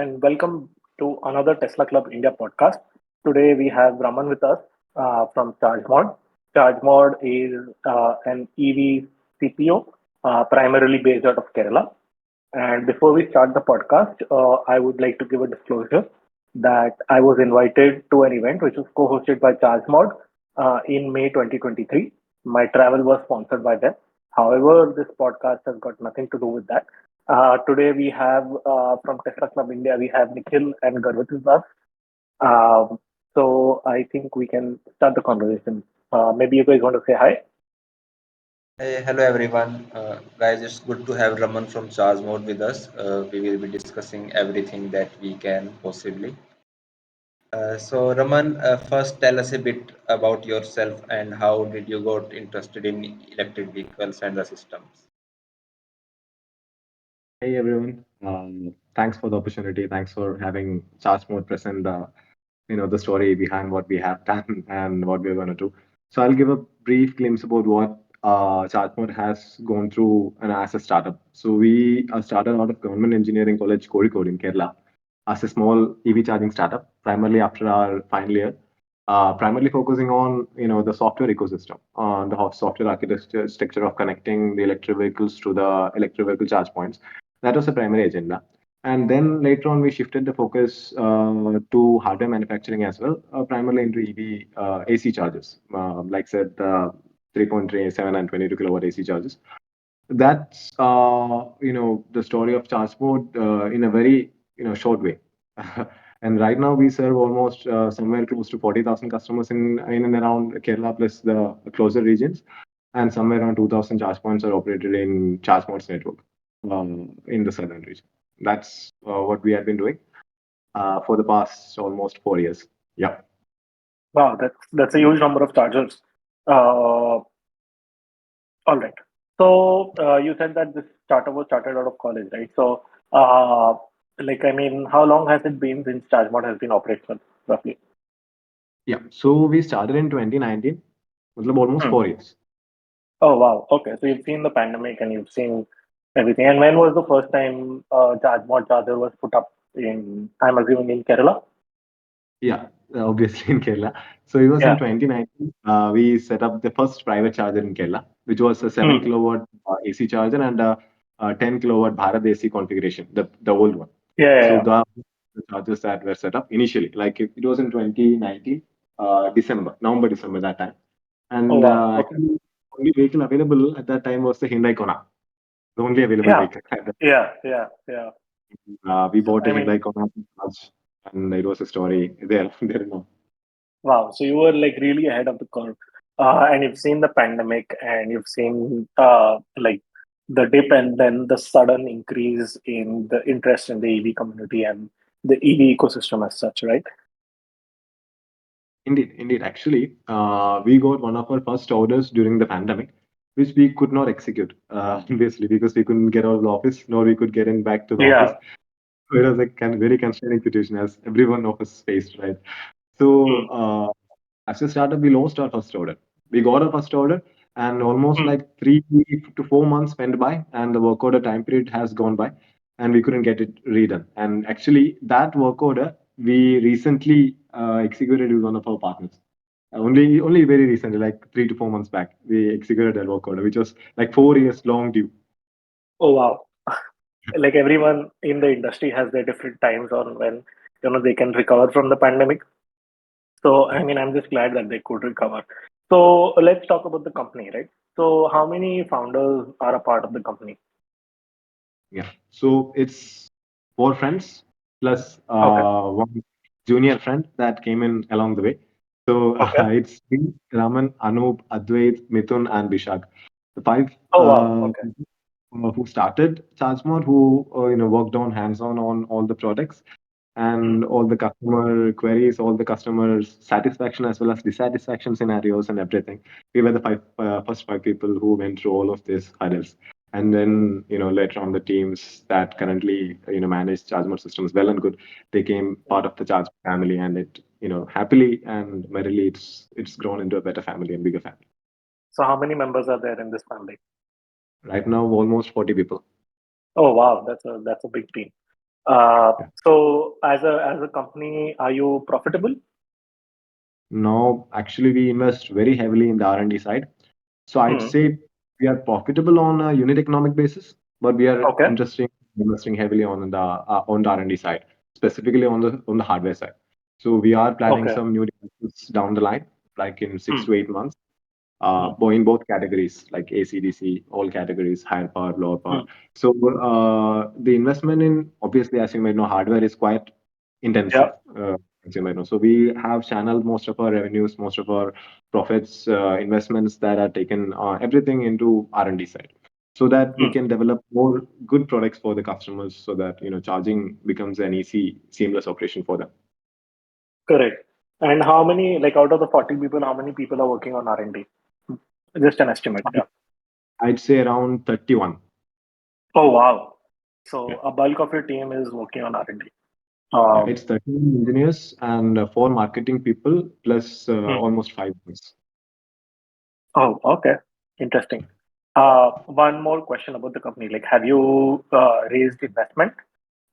and welcome to another Tesla Club India podcast. Today we have Raman with us from ChargeMod. ChargeMod is an EV CPO, primarily based out of Kerala. And before we start the podcast, I would like to give a disclosure that I was invited to an event which was co-hosted by ChargeMod in May 2023. My travel was sponsored by them. However, this podcast has got nothing to do with that. Today we have from Tesla Club India, we have Nikhil and Garvit with us. Um, so I think we can start the conversation. Maybe you guys want to say hi? Hey, hello everyone. Guys, it's good to have Raman from ChargeMod with us. We will be discussing everything that we can possibly. So Raman, first tell us a bit about yourself and how did you got interested in electric vehicles and the systems? Hey everyone, thanks for the opportunity. Thanks for having ChargeMod present the story behind what we have done and what we're going to do. So I'll give a brief glimpse about what ChargeMod has gone through and as a startup. So we started out of Government Engineering College, Kozhikode in Kerala, as a small EV charging startup, primarily after our final year, primarily focusing on the software ecosystem, on the software architecture of connecting the electric vehicles to the electric vehicle charge points. That was the primary agenda. And then later on, we shifted the focus to hardware manufacturing as well, primarily into EV AC chargers, like said, 3.37 and 22 kilowatt AC chargers. That's the story of ChargeMode in a very short way. And right now we serve almost somewhere close to 40,000 customers in and around Kerala plus the closer regions, and somewhere around 2,000 charge points are operated in ChargeMod's network in the southern region. That's what we have been doing for the past almost 4 years. Yeah. Wow, that's a huge number of chargers. Uh, all right. So you said that this startup was started out of college, right? So, I mean, how long has it been since ChargeMod has been operational, roughly? Yeah. So we started in 2019, almost Hmm. 4 years. Oh, wow. Okay. So you've seen the pandemic and you've seen everything. And when was the first time ChargeMod charger was put up in, I'm assuming in Kerala? Yeah, obviously in Kerala. So it was in Yeah. 2019. We set up the first private charger in Kerala, which was a 7 Hmm. kilowatt AC charger and a 10 kilowatt Bharat AC configuration, the old one. Yeah, yeah, So yeah. the chargers that were set up initially, like it was in 2019, November, December that time. Oh, And wow. Okay. actually, only vehicle available at that time was the Hyundai Kona, the only available Yeah. vehicle. At that Yeah. Yeah. Yeah. we So, bought a I mean, Hyundai Kona to charge, and it was a story there. There now. wow. So you were like really ahead of the curve. And you've seen the pandemic and you've seen like the dip and then the sudden increase in the interest in the EV community and the EV ecosystem as such, right? Indeed, indeed. Actually, we got one of our first orders during the pandemic, which we could not execute, obviously, because we couldn't get out of the office, nor we could get in back to the office. Yeah. So it was a very constraining situation as every one of us faced, right? So, Hmm. as a startup, we lost our first order. We got our first order, and almost Hmm. like 3 to 4 months went by, and the work order time period has gone by, and we couldn't get it redone. And actually, that work order we recently executed with one of our partners. Only very recently, like 3 to 4 months back, we executed that work order, which was like 4 years long due. Oh, wow. Like everyone in the industry has their different times on when they can recover from the pandemic. So I mean, I'm just glad that they could recover. So let's talk about the company, right? So how many founders are a part of the company? Yeah. So it's four friends plus Okay. one junior friend that came in along the way. So Okay. it's me, Raman, Anup, Advait, Mithun, and Bishak. The five Oh, wow. Okay. who started ChargeMod, who worked on hands-on on all the products Hmm. and all the customer queries, all the customer satisfaction as well as dissatisfaction scenarios and everything. We were the first five people who went through all of these hurdles. And then, later on the teams that currently, manage ChargeMod systems well and good, they became part of the Charge family, and it, happily and merrily, it's grown into a better family and bigger family. So how many members are there in this family? Right now, almost 40 people. Oh, wow. That's a big team. Yeah. So as a company, are you profitable? Now, actually, we invest very heavily in the R&D side. So I'd Hmm. say we are profitable on a unit economic basis, but we are Okay. investing heavily on the R&D side, specifically on the hardware side. So we are planning Okay. some new devices down the line, like in six Hmm. to 8 months. Hmm. In both categories, like AC, DC, all categories, higher power, lower power. Hmm. So the investment in, obviously, as you may know, hardware is quite Yeah. intensive. As you may know, so we have channeled most of our revenues, most of our profits, investments that are taken, everything into R&D side, so that we Hmm. can develop more good products for the customers, so that charging becomes an easy, seamless operation for them. Correct. And how many, like out of the 40 people, how many people are working on R&D? Just an estimate. Yeah. I'd say around 31. Oh, wow. So Yeah. a bulk of your team is working on R&D. Yeah, Um, it's 13 engineers and four marketing people plus hmm. almost five months. Oh, okay. Interesting. One more question about the company. Like, have you raised investment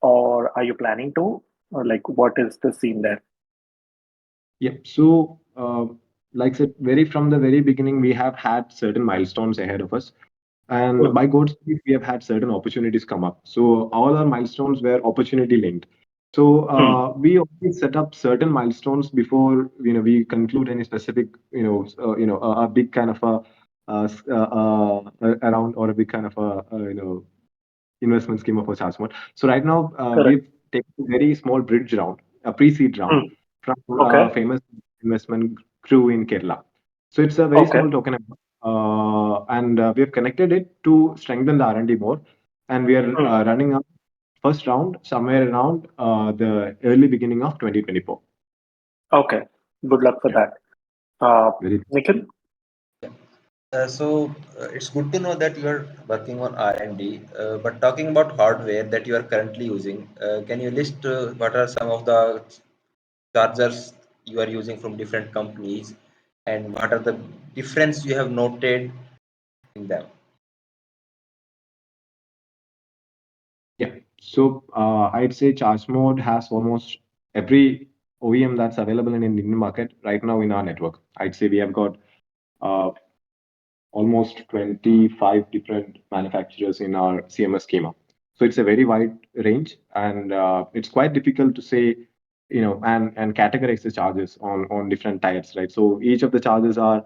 or are you planning to? Or like, what is the scene there? Yeah. So, like I said, very from the very beginning, we have had certain milestones ahead of us. And Hmm. by God's grace, we have had certain opportunities come up. So all our milestones were opportunity linked. So Hmm. we always set up certain milestones before we conclude any specific a big kind of around, or a big kind of investment scheme of a ChargeMod. So right now, Correct. we've taken a very small bridge round, a pre-seed round Hmm. from Okay. a famous investment crew in Kerala. So it's a very Okay. small token, and we have connected it to strengthen the R&D more. And we are Hmm. running up first round somewhere around the early beginning of 2024. Okay. Good luck for Yeah, that. very. Nikhil? It's good to know that you are working on R&D, but talking about hardware that you are currently using, can you list what are some of the chargers you are using from different companies and what are the difference you have noted in them? Yeah. So I'd say ChargeMod has almost every OEM that's available in the Indian market right now in our network. I'd say we have got uh, almost 25 different manufacturers in our CMS schema. So it's a very wide range, and it's quite difficult to say, and categorize the charges on different types, right? So each of the charges are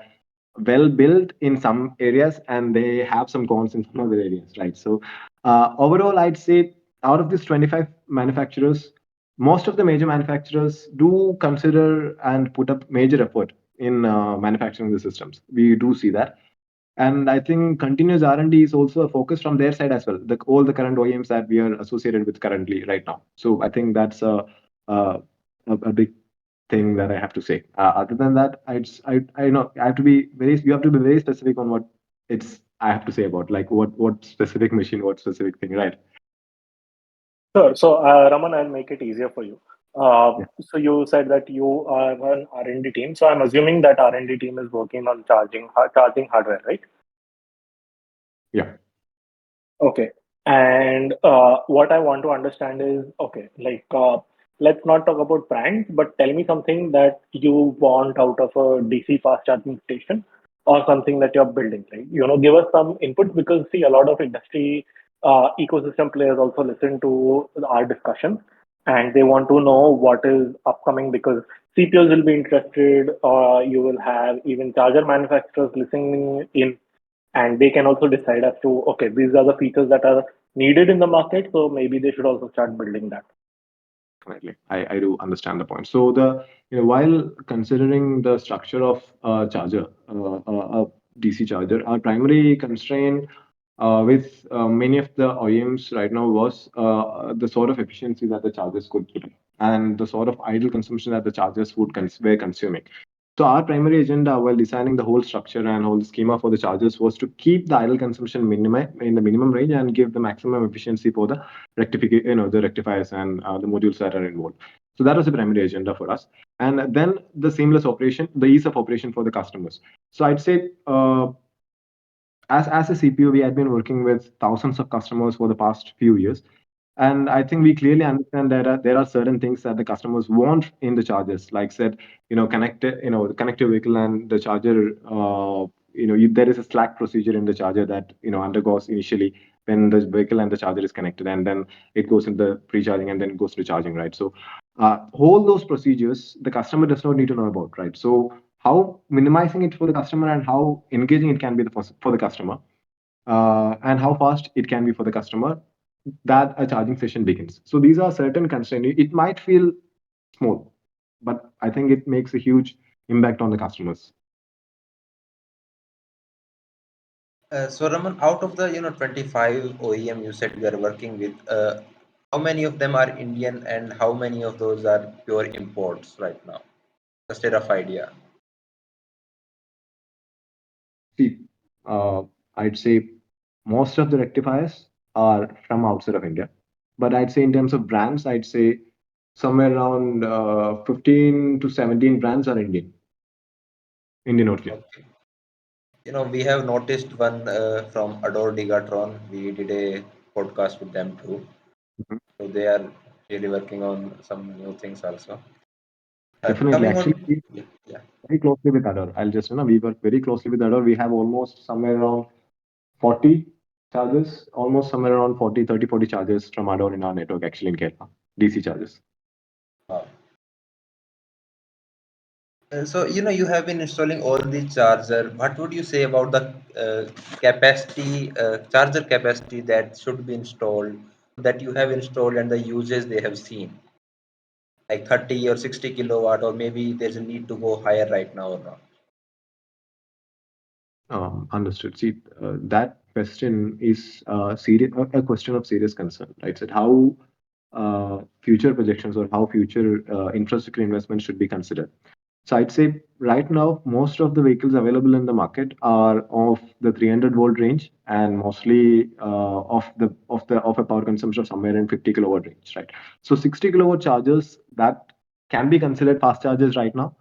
well built in some areas, and they have some cons in some other areas, right? So overall, I'd say out of these 25 manufacturers, most of the major manufacturers do consider and put up major effort in manufacturing the systems. We do see that, and I think continuous R&D is also a focus from their side as well. All the current OEMs that we are associated with currently right now. So I think that's a, a big thing that I have to say. Other than that, I know I have to be very. You have to be very specific on what it's. I have to say about, like, what specific machine, what specific thing, right? Sure. So, Raman, I'll make it easier for you. Yeah. So you said that you are an R&D team. So I'm assuming that R&D team is working on charging hardware, right? Yeah. Okay. And what I want to understand is, okay, like let's not talk about brands, but tell me something that you want out of a DC fast charging station or something that you're building, right? Give us some input because see, a lot of industry ecosystem players also listen to our discussions and they want to know what is upcoming because CPOs will be interested, you will have even charger manufacturers listening in and they can also decide as to okay these are the features that are needed in the market so maybe they should also start building that. Definitely. I do understand the point. So while considering the structure of a charger, a DC charger, our primary constraint with many of the OEMs right now was the sort of efficiency that the chargers could give and the sort of idle consumption that the chargers were consuming. So our primary agenda while designing the whole structure and whole schema for the chargers was to keep the idle consumption in the minimum range and give the maximum efficiency for the the rectifiers and the modules that are involved. So that was the primary agenda for us. And then the seamless operation, the ease of operation for the customers. So I'd say as a CPO, we had been working with thousands of customers for the past few years, And I think we clearly understand that there are certain things that the customers want in the chargers, like said, connect your vehicle and the charger. There is a slack procedure in the charger that undergoes initially when the vehicle and the charger is connected, and then it goes into pre-charging and then it goes to charging, right? So, all those procedures the customer does not need to know about, right? So, how minimizing it for the customer and how engaging it can be for the customer, and how fast it can be for the customer, that a charging session begins. So these are certain constraints. It might feel small, but I think it makes a huge impact on the customers. So Raman, out of the 25 OEM you said you are working with, how many of them are Indian and how many of those are pure imports right now? Just a rough idea. See, uh, I'd say most of the rectifiers are from outside of India, but I'd say in terms of brands, I'd say somewhere around 15 to 17 brands are Indian only. Okay. We have noticed one from Adore Digatron. We did a podcast with them too. Mhm. So they are really working on some new things also. Definitely, Coming actually, on, we yeah, yeah. very closely with Adore. I'll just, we work very closely with Adore. We have almost somewhere around 40 chargers, almost somewhere around 40, 30, 40 chargers from Adore in our network, actually in Kerala, DC chargers. Wow. So you have been installing all the charger. What would you say about the capacity, charger capacity that should be installed, that you have installed, and the uses they have seen, like 30 or 60 kilowatt, or maybe there's a need to go higher right now or not? Understood. See, that question is a question of serious concern, right? So how future projections or how future infrastructure investment should be considered. So I'd say right now, most of the vehicles available in the market are of the 300-volt range and mostly of a power consumption of somewhere in 50 kilowatt range, right? So 60 kilowatt chargers that can be considered fast chargers right now,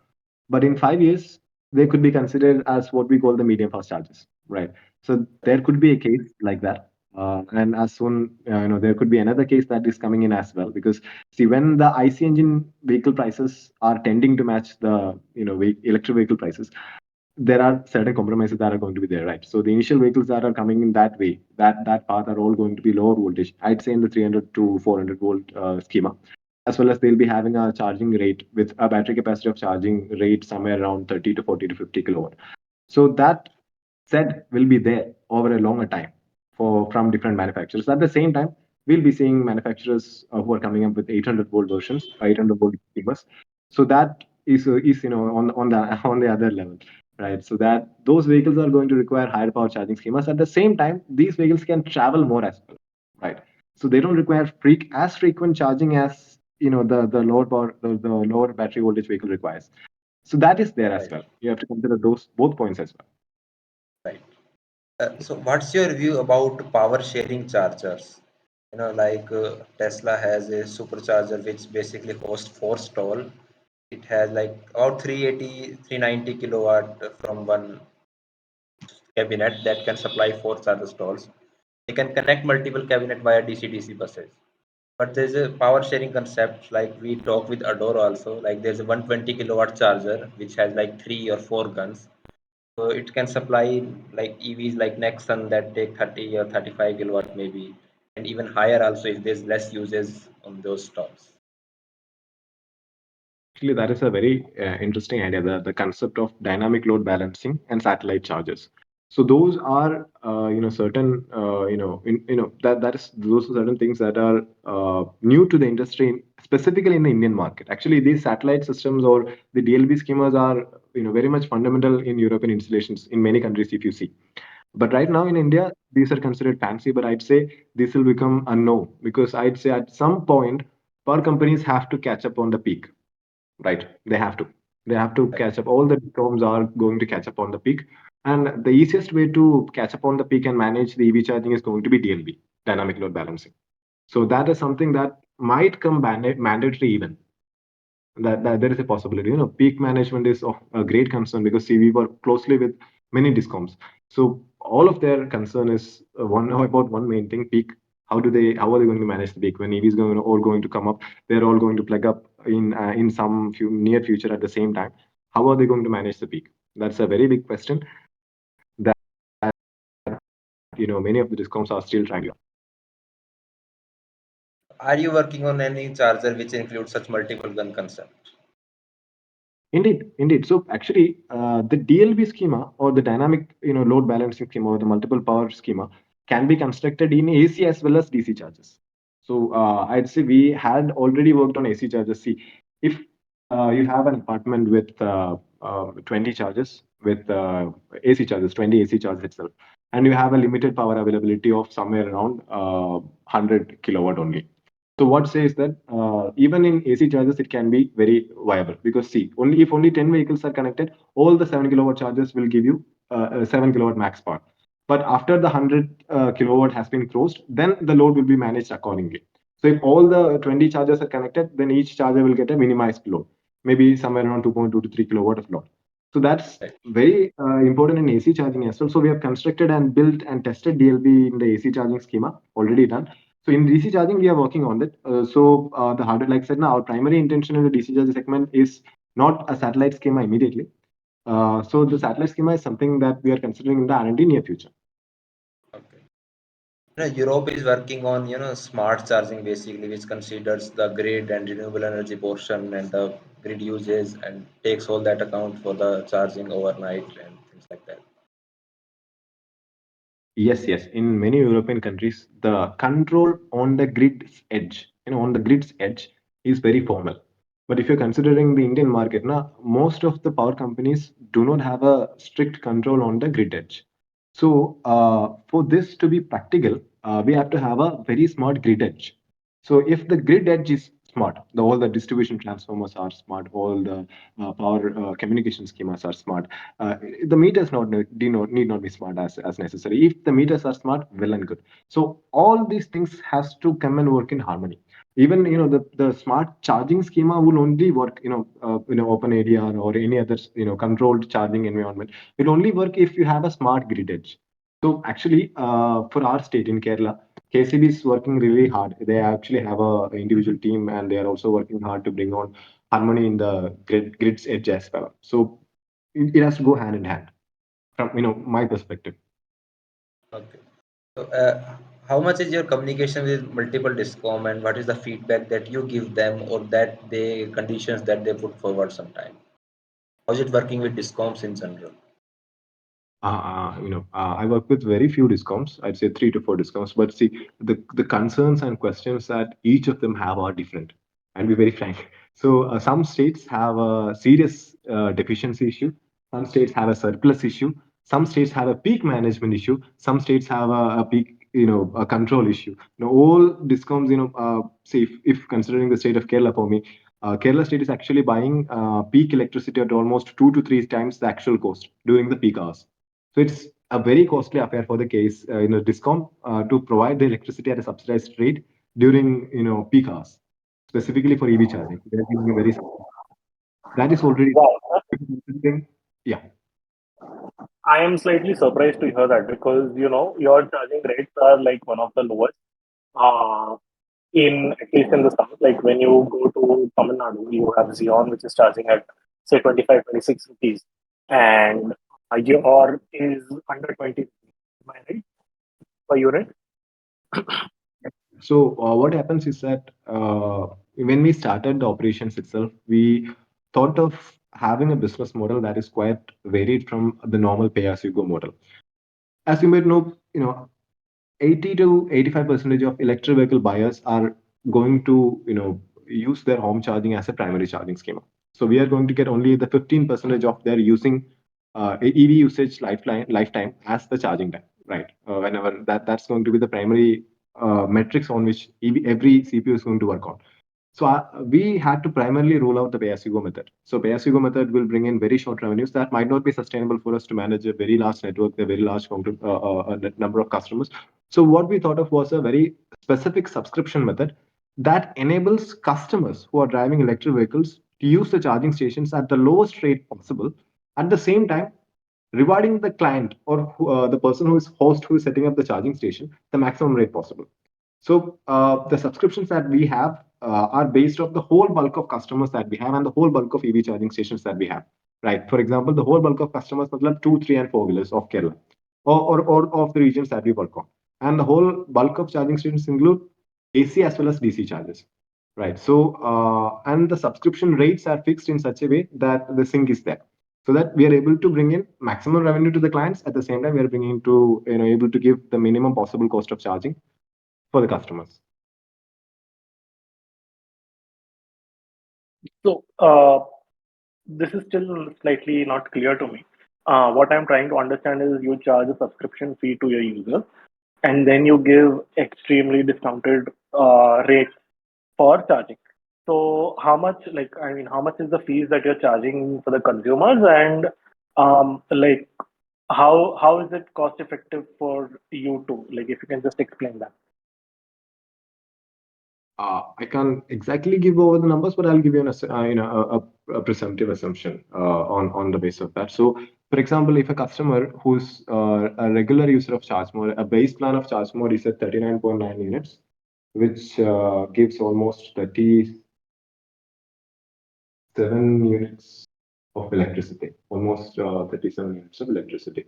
but in 5 years they could be considered as what we call the medium fast chargers, right? So there could be a case like that, and as soon there could be another case that is coming in as well, because see, when the IC engine vehicle prices are tending to match the electric vehicle prices, there are certain compromises that are going to be there, right? So the initial vehicles that are coming in that way, that path, are all going to be lower voltage. I'd say in the 300 to 400 volt schema, as well as they'll be having a charging rate with a battery capacity of charging rate somewhere around 30 to 40 to 50 kilowatt. So that said will be there over a longer time for from different manufacturers. At the same time, we'll be seeing manufacturers who are coming up with 800 volt versions, 800 volt schemas. So that is on the on the other level, right? So that those vehicles are going to require higher power charging schemas. At the same time, these vehicles can travel more as well, right? So they don't require as frequent charging as the lower power the lower battery voltage vehicle requires. So that is there as Right, well. You have to consider those both points as well. right. So what's your view about power sharing chargers? Like Tesla has a supercharger which basically hosts four stall. It has like about 380, 390 kilowatt from one cabinet that can supply four charger stalls. They can connect multiple cabinet via DC-DC buses. But there's a power sharing concept, like we talk with Adore also. Like there's a 120 kilowatt charger which has like three or four guns. So it can supply like EVs like Nexon that take 30 or 35 kilowatt maybe, and even higher also if there's less uses on those stalls. Actually, that is a very interesting idea, the concept of dynamic load balancing and satellite charges. So those are, certain, that is those are certain things that are new to the industry, specifically in the Indian market. Actually, these satellite systems or the DLB schemas are, very much fundamental in European installations in many countries, if you see. But right now in India, these are considered fancy, but I'd say this will become unknown because I'd say at some point, power companies have to catch up on the peak, right? They have to Right, catch up. All the firms are going to catch up on the peak, and the easiest way to catch up on the peak and manage the EV charging is going to be DLB, dynamic load balancing. So that is something that might come mandatory, even that there is a possibility. Peak management is of a great concern because see, we work closely with many discoms. So all of their concern is one about one main thing: peak How are they going to manage the peak when EV is going to come up? They're all going to plug up in some near future at the same time. How are they going to manage the peak? That's a very big question that many of the discoms are still trying to. Are you working on any charger which includes such multiple gun concept? Indeed, indeed. So actually, the DLB schema or the dynamic, load balancing schema or the multiple power schema can be constructed in AC as well as DC chargers. So I'd say we had already worked on AC chargers. See, if you have an apartment with 20 chargers, with AC chargers, 20 AC chargers itself, and you have a limited power availability of somewhere around 100 kilowatt only. So what says that even in AC chargers it can be very viable, because see, only if only 10 vehicles are connected, all the 7 kilowatt chargers will give you 7 kilowatt max power. But after the 100 kilowatt has been crossed, then the load will be managed accordingly. So if all the 20 chargers are connected, then each charger will get a minimized load, maybe somewhere around 2.2 to 3 kilowatt of load. So that's Right. very important in AC charging as well. So we have constructed and built and tested DLB in the AC charging schema, already done. So in DC charging, we are working on it. The hardware, like I said, now our primary intention in the DC charging segment is not a satellite schema immediately. So the satellite schema is something that we are considering in the R&D near future. Okay. Europe is working on smart charging basically, which considers the grid and renewable energy portion and the grid uses and takes all that account for the charging overnight and things like that. Yes, yes. In many European countries, the control on the grid's edge, on the grid's edge is very formal. But if you're considering the Indian market, now most of the power companies do not have a strict control on the grid edge. So for this to be practical, we have to have a very smart grid edge. So if the grid edge is smart, all the distribution transformers are smart, all the power communication schemas are smart. The meters need not be smart as necessary. If the meters are smart, well and good. So all these things has to come and work in harmony. Even the smart charging schema will only work open area or any other controlled charging environment. It only work if you have a smart grid edge. So actually, for our state in Kerala, KCB is working really hard. They actually have a individual team, and they are also working hard to bring on harmony in the grid's edge as well. So it has to go hand in hand from my perspective. Okay. So, how much is your communication with multiple discom, and what is the feedback that you give them, or that they conditions that they put forward sometime? How's it working with discoms in general? I work with very few discoms. I'd say three to four discoms. But see, the concerns and questions that each of them have are different. And be very frank. So some states have a serious deficiency issue. Some states have a surplus issue. Some states have a peak management issue. Some states have a peak, a control issue. All discoms, say if considering the state of Kerala for me, Kerala state is actually buying peak electricity at almost 2 to 3 times the actual cost during the peak hours. So it's a very costly affair for the case, discom to provide the electricity at a subsidized rate during peak hours, specifically for EV charging. They're giving a very that is already Wow. yeah. I am slightly surprised to hear that because your charging rates are like one of the lowest uh, in at least in the south. Like when you go to Tamil Nadu, you have Xeon, which is charging at say 25, 26 rupees, and your is under 20 rupees. Am I right per unit? So what happens is that when we started the operations itself, we thought of having a business model that is quite varied from the normal pay-as-you-go model. As you might know, 80 to 85 percentage of electric vehicle buyers are going to use their home charging as a primary charging schema. So we are going to get only the 15 percentage of their using EV usage lifetime as the charging time, right? Whenever that's going to be the primary metrics on which every CPU is going to work on. So we had to primarily roll out the pay-as-you-go method. So pay-as-you-go method will bring in very short revenues that might not be sustainable for us to manage a very large network, a very large number of customers. So what we thought of was a very specific subscription method that enables customers who are driving electric vehicles to use the charging stations at the lowest rate possible. At the same time, rewarding the client or the person who is host who is setting up the charging station the maximum rate possible. So the subscriptions that we have are based off the whole bulk of customers that we have and the whole bulk of EV charging stations that we have. Right. For example, the whole bulk of customers, matlab two, three, and four wheelers of Kerala, or of the regions that we work on, and the whole bulk of charging stations include AC as well as DC chargers. Right. So and the subscription rates are fixed in such a way that the sync is there, so that we are able to bring in maximum revenue to the clients. At the same time, we are bringing to able to give the minimum possible cost of charging for the customers. So this is still slightly not clear to me. What I'm trying to understand is you charge a subscription fee to your users, and then you give extremely discounted rates for charging. So how much, like, I mean, how much is the fees that you're charging for the consumers, and like, how is it cost effective for you too? Like, if you can just explain that. I can't exactly give over the numbers, but I'll give you a presumptive assumption on the basis of that. So, for example, if a customer who's a regular user of ChargeMod, a base plan of ChargeMod is at 39.9 units, which gives almost 37 units of electricity, almost 37 units of electricity.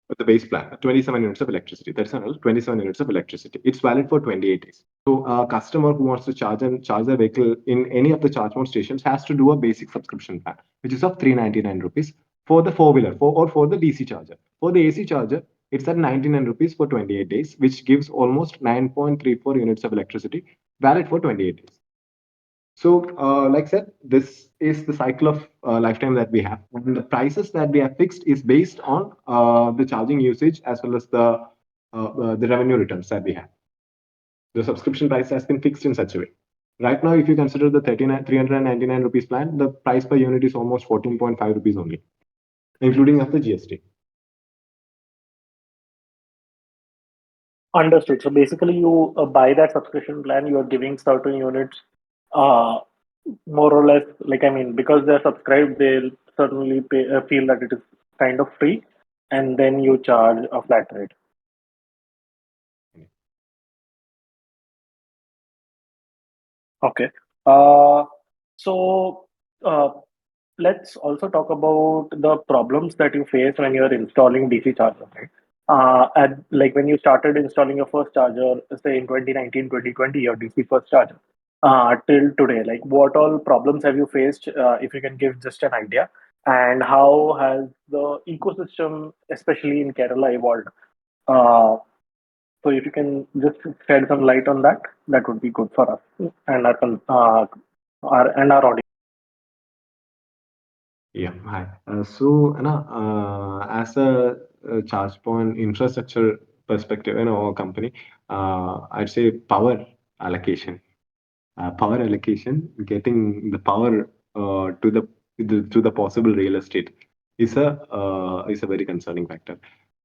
But the base plan, 27 units of electricity. That's another 27 units of electricity. It's valid for 28 days. So a customer who wants to charge their vehicle in any of the ChargeMod stations has to do a basic subscription plan, which is of 399 rupees for the four-wheeler or for the DC charger. For the AC charger, it's at 99 rupees for 28 days, which gives almost 9.34 units of electricity, valid for 28 days. So, like I said, this is the cycle of lifetime that we have. And the prices that we have fixed is based on the charging usage as well as the revenue returns that we have. The subscription price has been fixed in such a way. Right now, if you consider the 399 rupees plan, the price per unit is almost 14.5 rupees only, including of the GST. Understood. So basically, you buy that subscription plan, you are giving certain units, uh, more or less, like, I mean, because they're subscribed, they'll certainly feel that it is kind of free, and then you charge a flat rate. Okay. Uh, so uh, let's also talk about the problems that you face when you're installing DC chargers, right? And like when you started installing your first charger, say in 2019, 2020, your DC first charger, till today, like what all problems have you faced? If you can give just an idea, and how has the ecosystem, especially in Kerala, evolved? Uh, so if you can just shed some light on that, that would be good for us and our audience. Yeah, hi. So, Anna, as a charge point infrastructure perspective, company, I'd say power allocation, getting the power to the possible real estate is a very concerning factor.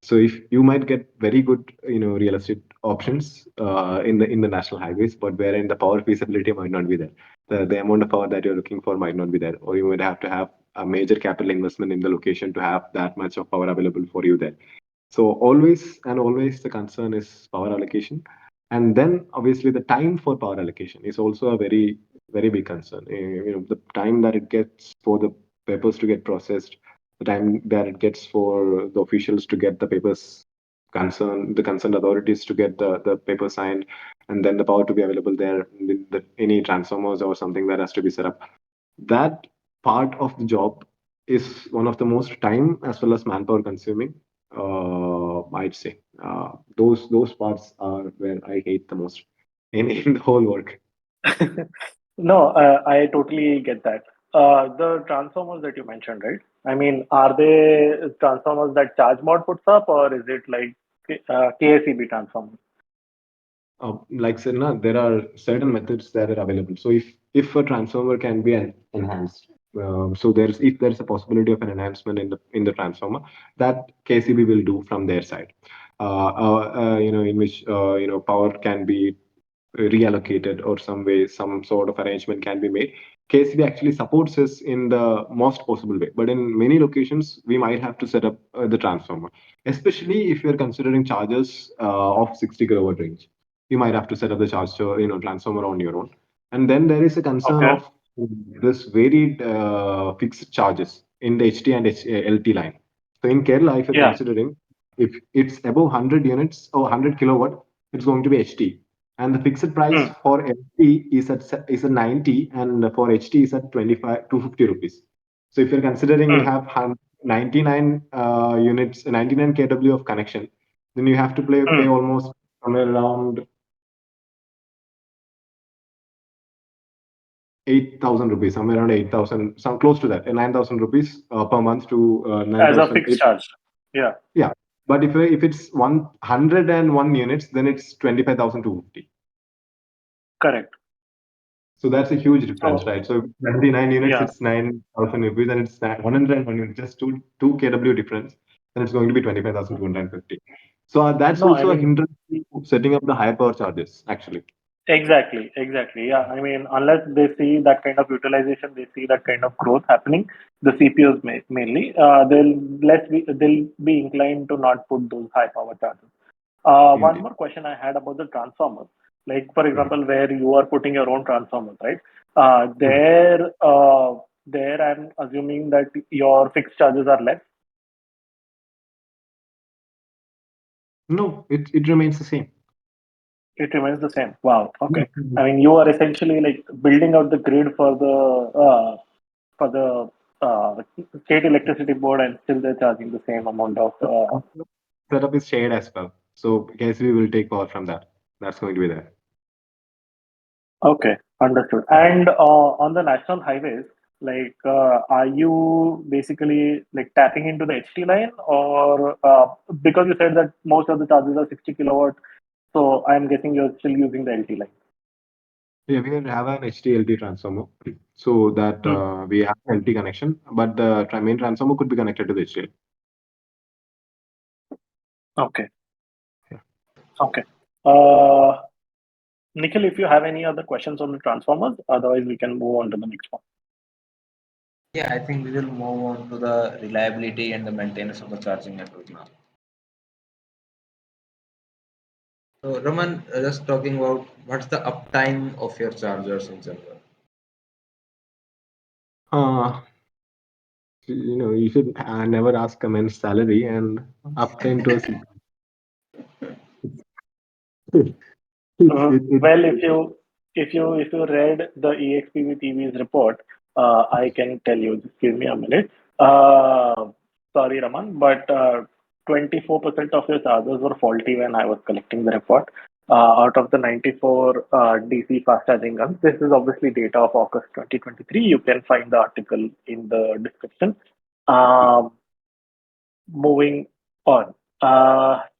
So if you might get very good real estate options in the national highways, but wherein the power feasibility might not be there, the amount of power that you're looking for might not be there, or you would have to have a major capital investment in the location to have that much of power available for you there. So always the concern is power allocation. And then obviously the time for power allocation is also a very big concern. The time that it gets for the papers to get processed, the time that it gets for the officials to get the papers the concerned authorities to get the paper signed, and then the power to be available there, any transformers or something that has to be set up. That part of the job is one of the most time as well as manpower consuming. I'd say those parts are where I hate the most in the whole work. No, I totally get that. The transformers that you mentioned, right? I mean, are they transformers that ChargeMod puts up, or is it like KSEB transformers? Like said, na, there are certain methods that are available. So if a transformer can be enhanced, so there's if there's a possibility of an enhancement in the transformer, that KCB will do from their side. In which power can be reallocated or some way, some sort of arrangement can be made. KCB actually supports us in the most possible way, but in many locations we might have to set up the transformer, especially if you're considering chargers of 60 kilowatt range. you might have to set up the charger, transformer on your own. And then there is a concern Okay. of this varied fixed charges in the HT and LT line. So in Kerala, if you're Yeah. considering, if it's above 100 units or 100 kilowatt, it's going to be HT. And the fixed price Hmm. for LT is at 90, and for HT is at 25 250 rupees. So if you're considering you Hmm. have 99 units, 99 kW of connection, then you have to pay Hmm. almost somewhere around 8,000 rupees, somewhere around 8,000, some close to that, 9,000 rupees per month to As a 9,000. fixed charge. Yeah. Yeah. But if it's 101 units, then it's 25,250. Correct. So that's a huge difference, So right? So 29 units, yeah. it's 9,000 rupees, and it's 101 units, just two kW difference, then it's going to be 25,250. So that's No, I also a mean, hindrance to setting up the higher power charges, actually. exactly, exactly. Yeah, I mean, unless they see that kind of utilization, they see that kind of growth happening, the CPUs mainly, they'll be inclined to not put those high power charges. One Indeed. more question I had about the transformers. Like, for Mhm. example, where you are putting your own transformers, right? Mhm. There I'm assuming that your fixed charges are less. No, it remains the same. It remains the same. Wow. Okay. Mhm. I mean, you are essentially like building out the grid for the state electricity board, and still they're charging the same amount of. Setup is shared as well. So KSB will take power from that. That's going to be there. Okay, understood. And on the national highways, like, are you basically like tapping into the HT line, or because you said that most of the charges are 60 kilowatt, so I'm guessing you're still using the LT line. Yeah, we have an HT-LT transformer, so that Hmm. we have LT connection, but the main transformer could be connected to the HT. Okay. Yeah. Okay. Uh, Nikhil, if you have any other questions on the transformers, otherwise we can move on to the next one. Yeah, I think we will move on to the reliability and the maintenance of the charging network now. So, Raman, just talking about what's the uptime of your chargers in general. Uh, you should never ask a man's salary and uptime to us. Well, if you read the EXPV TV's report, I can tell you. Just give me a minute. Uh, Sorry, Raman, but 24% of your chargers were faulty when I was collecting the report. Out of the 94 DC fast charging guns, this is obviously data of August 2023. You can find the article in the description. Um, Moving on.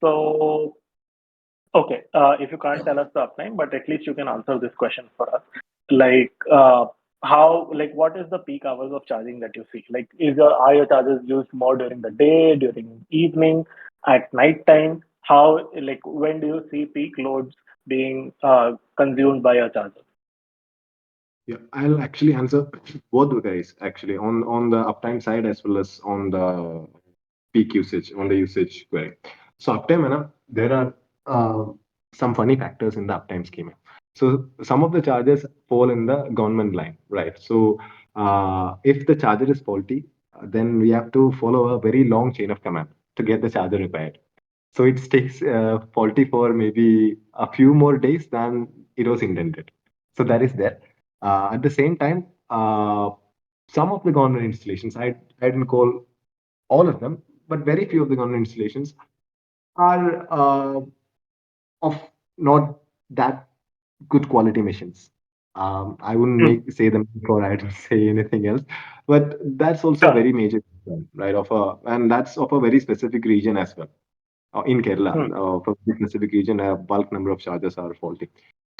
So okay, if you can't tell us the uptime, but at least you can answer this question for us. Like, what is the peak hours of charging that you see? Like, are your chargers used more during the day, during evening, at night time? How, like, when do you see peak loads being consumed by your chargers? Yeah, I'll actually answer both the guys actually on the uptime side as well as on the peak usage on the usage query. So uptime, there are some funny factors in the uptime schema. So some of the charges fall in the government line, right? So if the charger is faulty, then we have to follow a very long chain of command to get the charger repaired. So it takes faulty for maybe a few more days than it was intended. So that is there. At the same time, some of the government installations, I didn't call all of them, but very few of the government installations are of not that good quality machines. I wouldn't Hmm. say them before I don't say anything else, but that's also a Sure. very major concern, right? And that's of a very specific region as well. In Kerala, Hmm. for this specific region, a bulk number of chargers are faulty.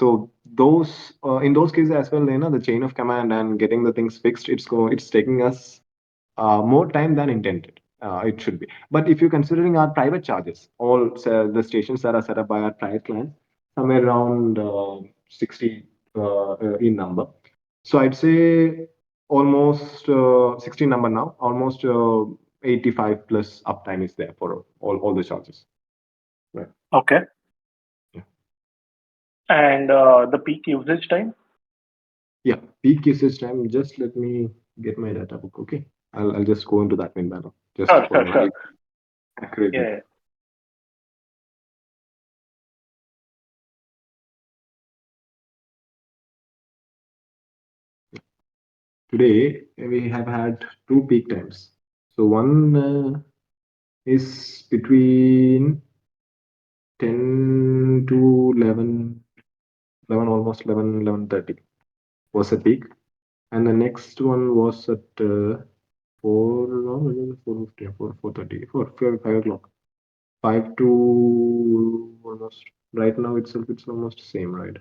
So those in those cases as well, the chain of command and getting the things fixed, it's taking us more time than intended. It should be. But if you're considering our private charges, the stations that are set up by our private clients, somewhere around 60 in number. So I'd say almost 60 number now, almost 85 plus uptime is there for all the charges. Right. Okay. Yeah. And the peak usage time? Yeah, peak usage time. Just let me get my data book. Okay, I'll just go into that meanwhile, just Sure, for sure, a sure. very accurate Yeah, data. yeah. Today we have had two peak times. So one is between 10 to 11, almost 11:30 was a peak, and the next one was at 4, no, maybe 4:50, 4:30, 5 o'clock, 5 to almost right now itself. It's almost same, right?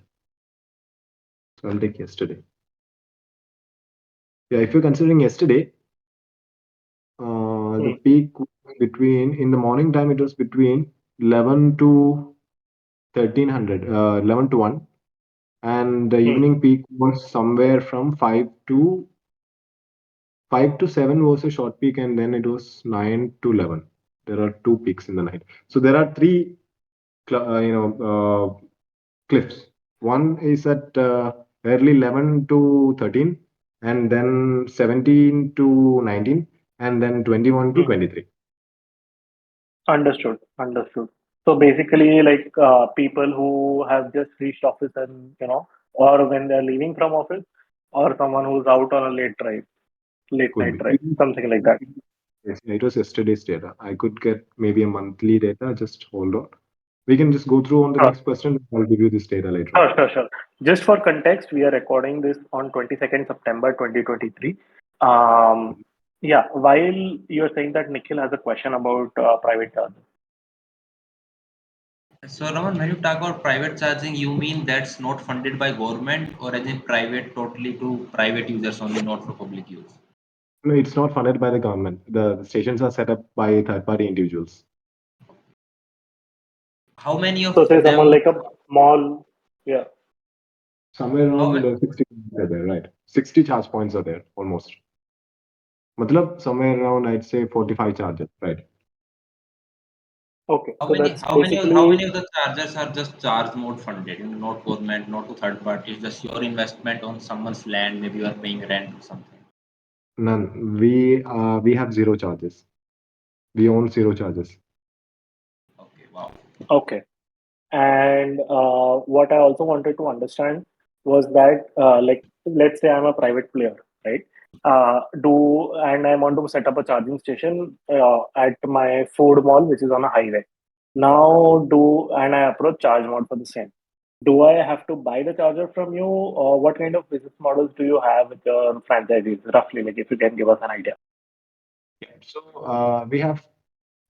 So I'll take yesterday. Yeah, if you're considering yesterday, the Hmm, peak was between in the morning time it was between 11 to 1300, 11 to 1, and the hmm. evening peak was somewhere from 5 to 7 was a short peak, and then it was 9 to 11. There are two peaks in the night. So there are three cliffs. One is at early 11 to 13, and then 17 to 19, and then 21 to Hmm. 23. Understood. Understood. So basically, like people who have just reached office and or when they're leaving from office, or someone who's out on a late Could night be. drive, something like that. Yes, it was yesterday's data. I could get maybe a monthly data. Just hold on. We can just go through on the Sure, next question. I'll give you this data later on. sure, sure, sure. Just for context, we are recording this on 22nd September 2023. Um, yeah, while you're saying that Nikhil has a question about private charging. So Raman, when you talk about private charging, you mean that's not funded by government or as in private totally to private users only, not for public use? No, it's not funded by the government. The stations are set up by third-party individuals. How many So of say someone them? like a mall, yeah. Somewhere How around many? 60 points are there, right? 60 charge points are there, almost. Matlab, somewhere around, I'd say 45 charges, right? Okay, How so many? that's How many basically of the chargers are just charge mode funded? Not government, not to third parties. Just your investment on someone's land. Maybe you are paying rent or something. None. We have zero charges. We own zero charges. Okay. Wow. okay. And what I also wanted to understand was that, like, let's say I'm a private player, right? Do and I want to set up a charging station at my food mall, which is on a highway. Now, do and I approach ChargeMod for the same. Do I have to buy the charger from you, or what kind of business models do you have with your franchisees, roughly? Like, if you can give us an idea. Yeah. So we have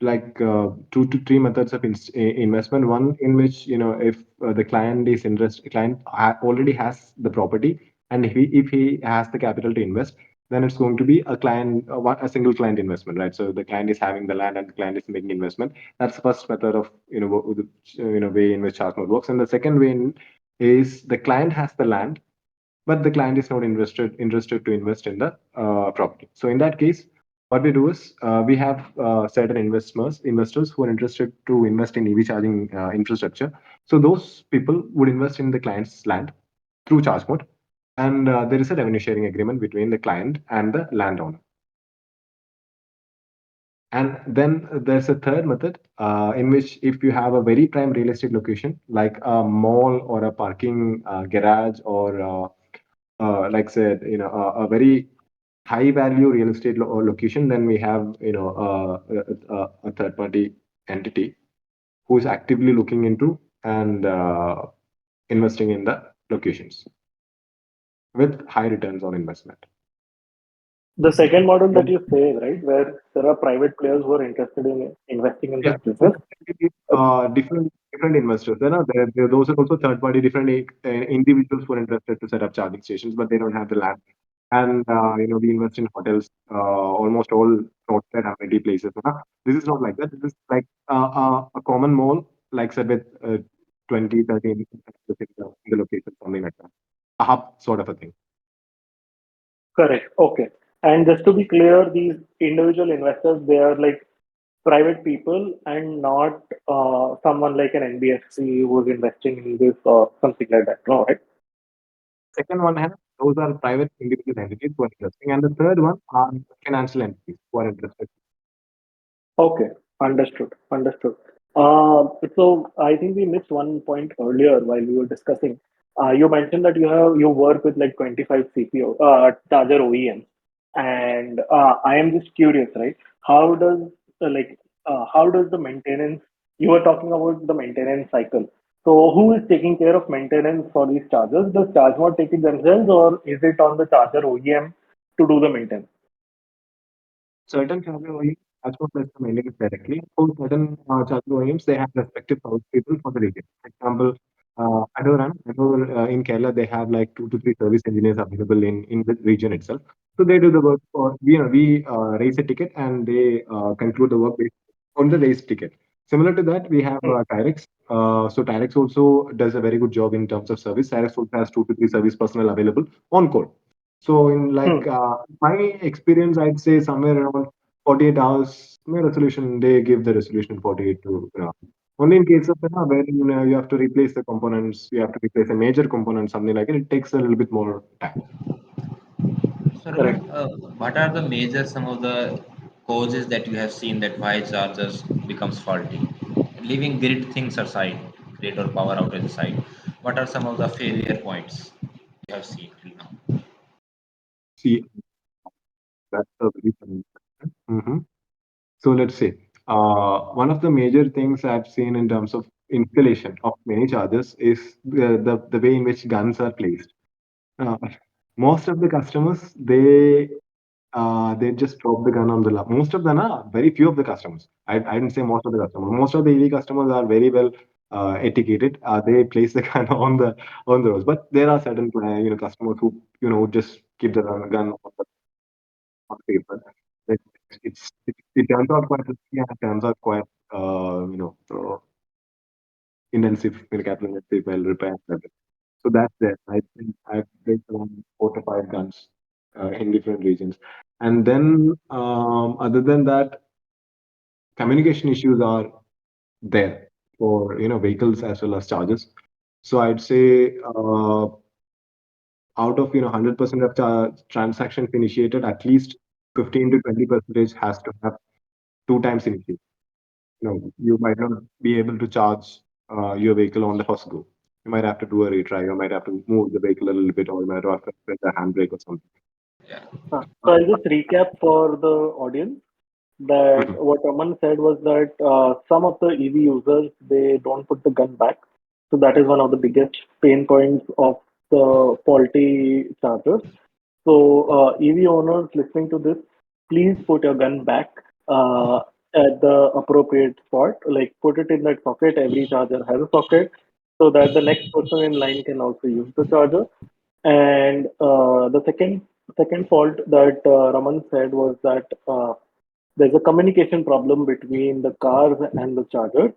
like two to three methods of investment. One in which if the client is interested, already has the property, and if he has the capital to invest, then it's going to be a client a single client investment, right? So the client is having the land and the client is making investment. That's the first method of way in which ChargeMod works. And the second way is the client has the land, but the client is not interested to invest in the property. So in that case, what we do is we have certain investors who are interested to invest in EV charging infrastructure. So those people would invest in the client's land through ChargeMode, and there is a revenue sharing agreement between the client and the landowner. And then there's a third method in which if you have a very prime real estate location like a mall or a parking garage or like said, a very high value real estate or location, then we have, a third party entity who is actively looking into and investing in the locations with high returns on investment. The second model that you say, right, where there are private players who are interested in investing in Yeah, this business. different investors. Those are also third party different individuals who are interested to set up charging stations, but they don't have the land. And we invest in hotels, almost all roadside amenity places. This is not like that. This is like a common mall, like said with 20, 30 in the location, something like that. A hub sort of a thing. Correct. Okay. And just to be clear, these individual investors, they are like private people and not someone like an NBFC who's investing in this or something like that. No, right? Second one has those are private individual entities who are interesting, and the third one are financial entities who are interested. Okay, understood. Understood. So I think we missed one point earlier while we were discussing. You mentioned that you work with like 25 CPO charger OEMs, and I am just curious, right? How does how does the maintenance? You were talking about the maintenance cycle. So who is taking care of maintenance for these chargers? Does ChargeMod take it themselves, or is it on the charger OEM to do the maintenance? Certain charger OEMs, as well as the maintenance directly. For certain charger OEMs, they have respective service people for the region. For example, in Kerala, they have like 2 to 3 service engineers available in the region itself. So they do the work for, we raise a ticket and they conclude the work based on the raised ticket. Similar to that, we have Hmm. Tyrex. So Tyrex also does a very good job in terms of service. Tyrex also has 2 to 3 service personnel available on call. So in Hmm. my experience, I'd say somewhere around 48 hours, my resolution, they give the resolution in 48 to only in case of where you have to replace the components, you have to replace a major component, something like it takes a little bit more time. So, Raman, Correct. what are the major some of the causes that you have seen that why chargers becomes faulty? Leaving grid things aside, grid or power outage aside, what are some of the failure points you have seen till now? See, that's a very funny question. So let's say one of the major things I've seen in terms of installation of many chargers is the way in which guns are placed. Uh, Most of the customers, they just drop the gun on the lap. Most of them are very few of the customers. I didn't say most of the customers. Most of the EV customers are very well etiqueted. They place the gun on the roads. But there are certain customers who just keep the gun on paper. It, it turns out quite risky and it turns out quite intensive, capital intensive while repair. So that's there. I think I've placed around 4 to 5 guns in different regions. And then, other than that, communication issues are there for vehicles as well as chargers. So I'd say out of 100% of transactions initiated, at least 15 to 20% has to have 2 times initiated. You might not be able to charge your vehicle on the first go. You might have to do a retry. You might have to move the vehicle a little bit, or you might have to press the handbrake or something. Yeah. So I'll just recap for the audience that Mhm. what Raman said was that some of the EV users they don't put the gun back. So that is one of the biggest pain points of the faulty chargers. So EV owners listening to this, please put your gun back uh, at the appropriate spot. Like put it in that socket. Every charger has a socket, so that the next person in line can also use the charger. And the second fault that Raman said was that there's a communication problem between the cars and the charger.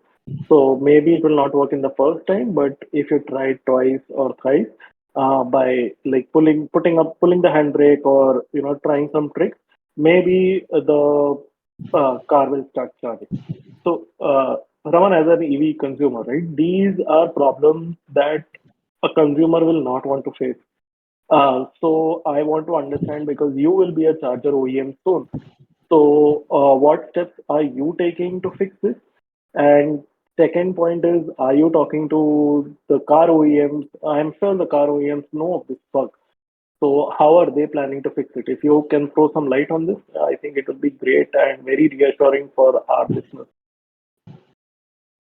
So maybe it will not work in the first time, but if you try it twice or thrice, by like pulling the handbrake or trying some tricks, maybe the car will start charging. So Raman, as an EV consumer, right? These are problems that a consumer will not want to face. So I want to understand because you will be a charger OEM soon. So what steps are you taking to fix this? And second point is, are you talking to the car OEMs? I'm sure the car OEMs know of this bug. So how are they planning to fix it? If you can throw some light on this, I think it would be great and very reassuring for our listeners.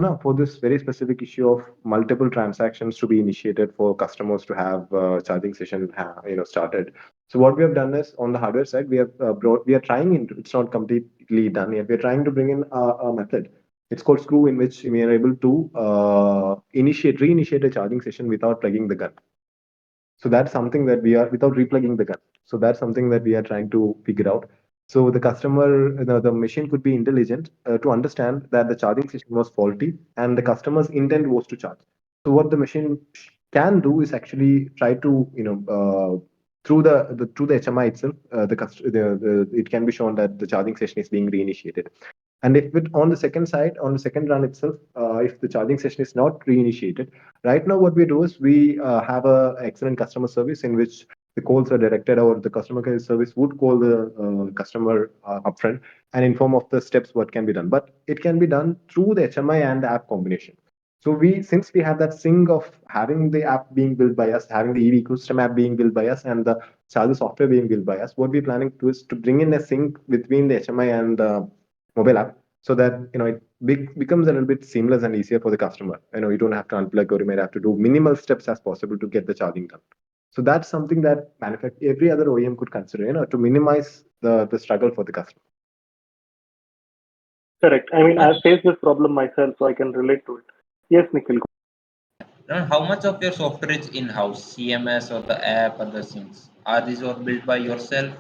No, for this very specific issue of multiple transactions to be initiated for customers to have charging session, started. So what we have done is on the hardware side, we are trying into. It's not completely done yet. We are trying to bring in a method. It's called screw, in which we are able to reinitiate a charging session without plugging the gun. So that's something that we are without replugging the gun. So that's something that we are trying to figure out. So the customer, the machine could be intelligent to understand that the charging system was faulty and the customer's intent was to charge. So what the machine can do is actually try to, through the HMI itself, it can be shown that the charging session is being reinitiated. And if it on the second side, on the second run itself, if the charging session is not reinitiated, right now what we do is we have a excellent customer service in which the calls are directed, or the customer care service would call the customer upfront and inform of the steps what can be done. But it can be done through the HMI and the app combination. So since we have that sync of having the app being built by us, having the EV ecosystem app being built by us, and the charger software being built by us, what we're planning to do is to bring in a sync between the HMI and the mobile app, so that it becomes a little bit seamless and easier for the customer. You don't have to unplug, or you might have to do minimal steps as possible to get the charging done. So that's something that every other OEM could consider, to minimize the struggle for the customer. Correct. I mean, I've faced this problem myself, so I can relate to it. Yes, Nikhil. Now, how much of your software is in-house, CMS or the app or the things? Are these all built by yourself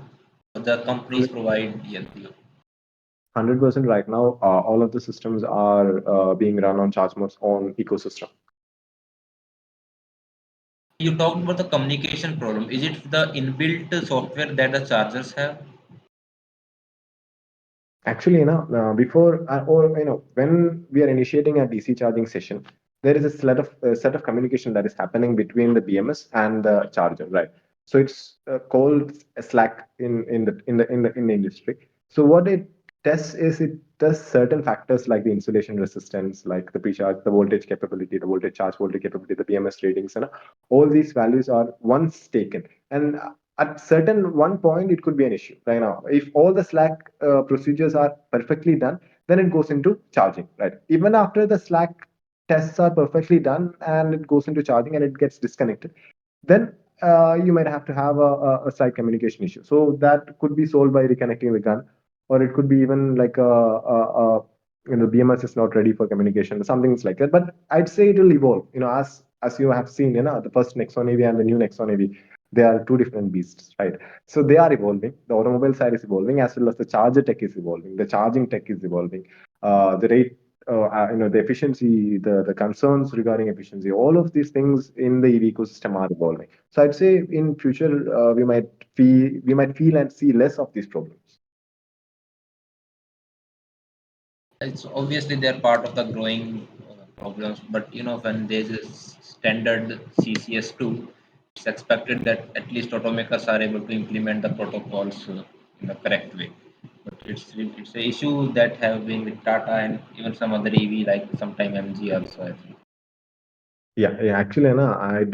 or the companies provide you? 100% right now, all of the systems are being run on ChargeMod's own ecosystem. You talked about the communication problem. Is it the inbuilt software that the chargers have? Actually, before or when we are initiating a DC charging session, there is a set of communication that is happening between the BMS and the charger, right? So it's called a Slack in the industry. So what it tests is it does certain factors like the insulation resistance, like the pre-charge, the voltage capability, the voltage charge voltage capability, the BMS ratings, and all these values are once taken. And at certain one point it could be an issue right now. If all the Slack procedures are perfectly done, then it goes into charging, right? Even after the Slack tests are perfectly done and it goes into charging and it gets disconnected, then you might have to have a slight communication issue. So that could be solved by reconnecting the gun, or it could be even like BMS is not ready for communication, some things like that. But I'd say it will evolve. As you have seen, the first Nexon AV and the new Nexon AV, they are two different beasts, right? So they are evolving. The automobile side is evolving, as well as the charger tech is evolving. The charging tech is evolving. The rate, the efficiency, the concerns regarding efficiency, all of these things in the EV ecosystem are evolving. So I'd say in future we might feel and see less of these problems. It's obviously they're part of the growing problems, but when there's a standard CCS2, it's expected that at least automakers are able to implement the protocols in the correct way. But it's an issue that have been with Tata and even some other EV like sometime MG also, I think. Yeah, actually, I'd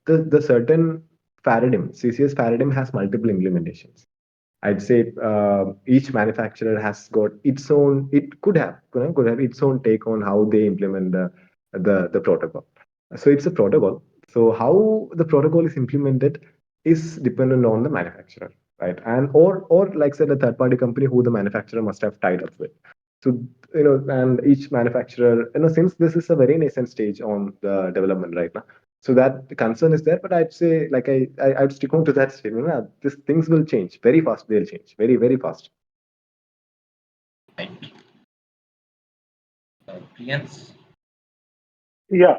the certain paradigm, CCS paradigm has multiple implementations. I'd say each manufacturer has got its own. It could have its own take on how they implement the protocol. So it's a protocol. So how the protocol is implemented is dependent on the manufacturer, right? And or like said, a third party company who the manufacturer must have tied up with. So and each manufacturer, since this is a very nascent stage on the development right now, so that the concern is there. But I'd say, like I'd stick on to that statement. This things will change very fast. They'll change very, very fast. Right. Priyansh? Yeah.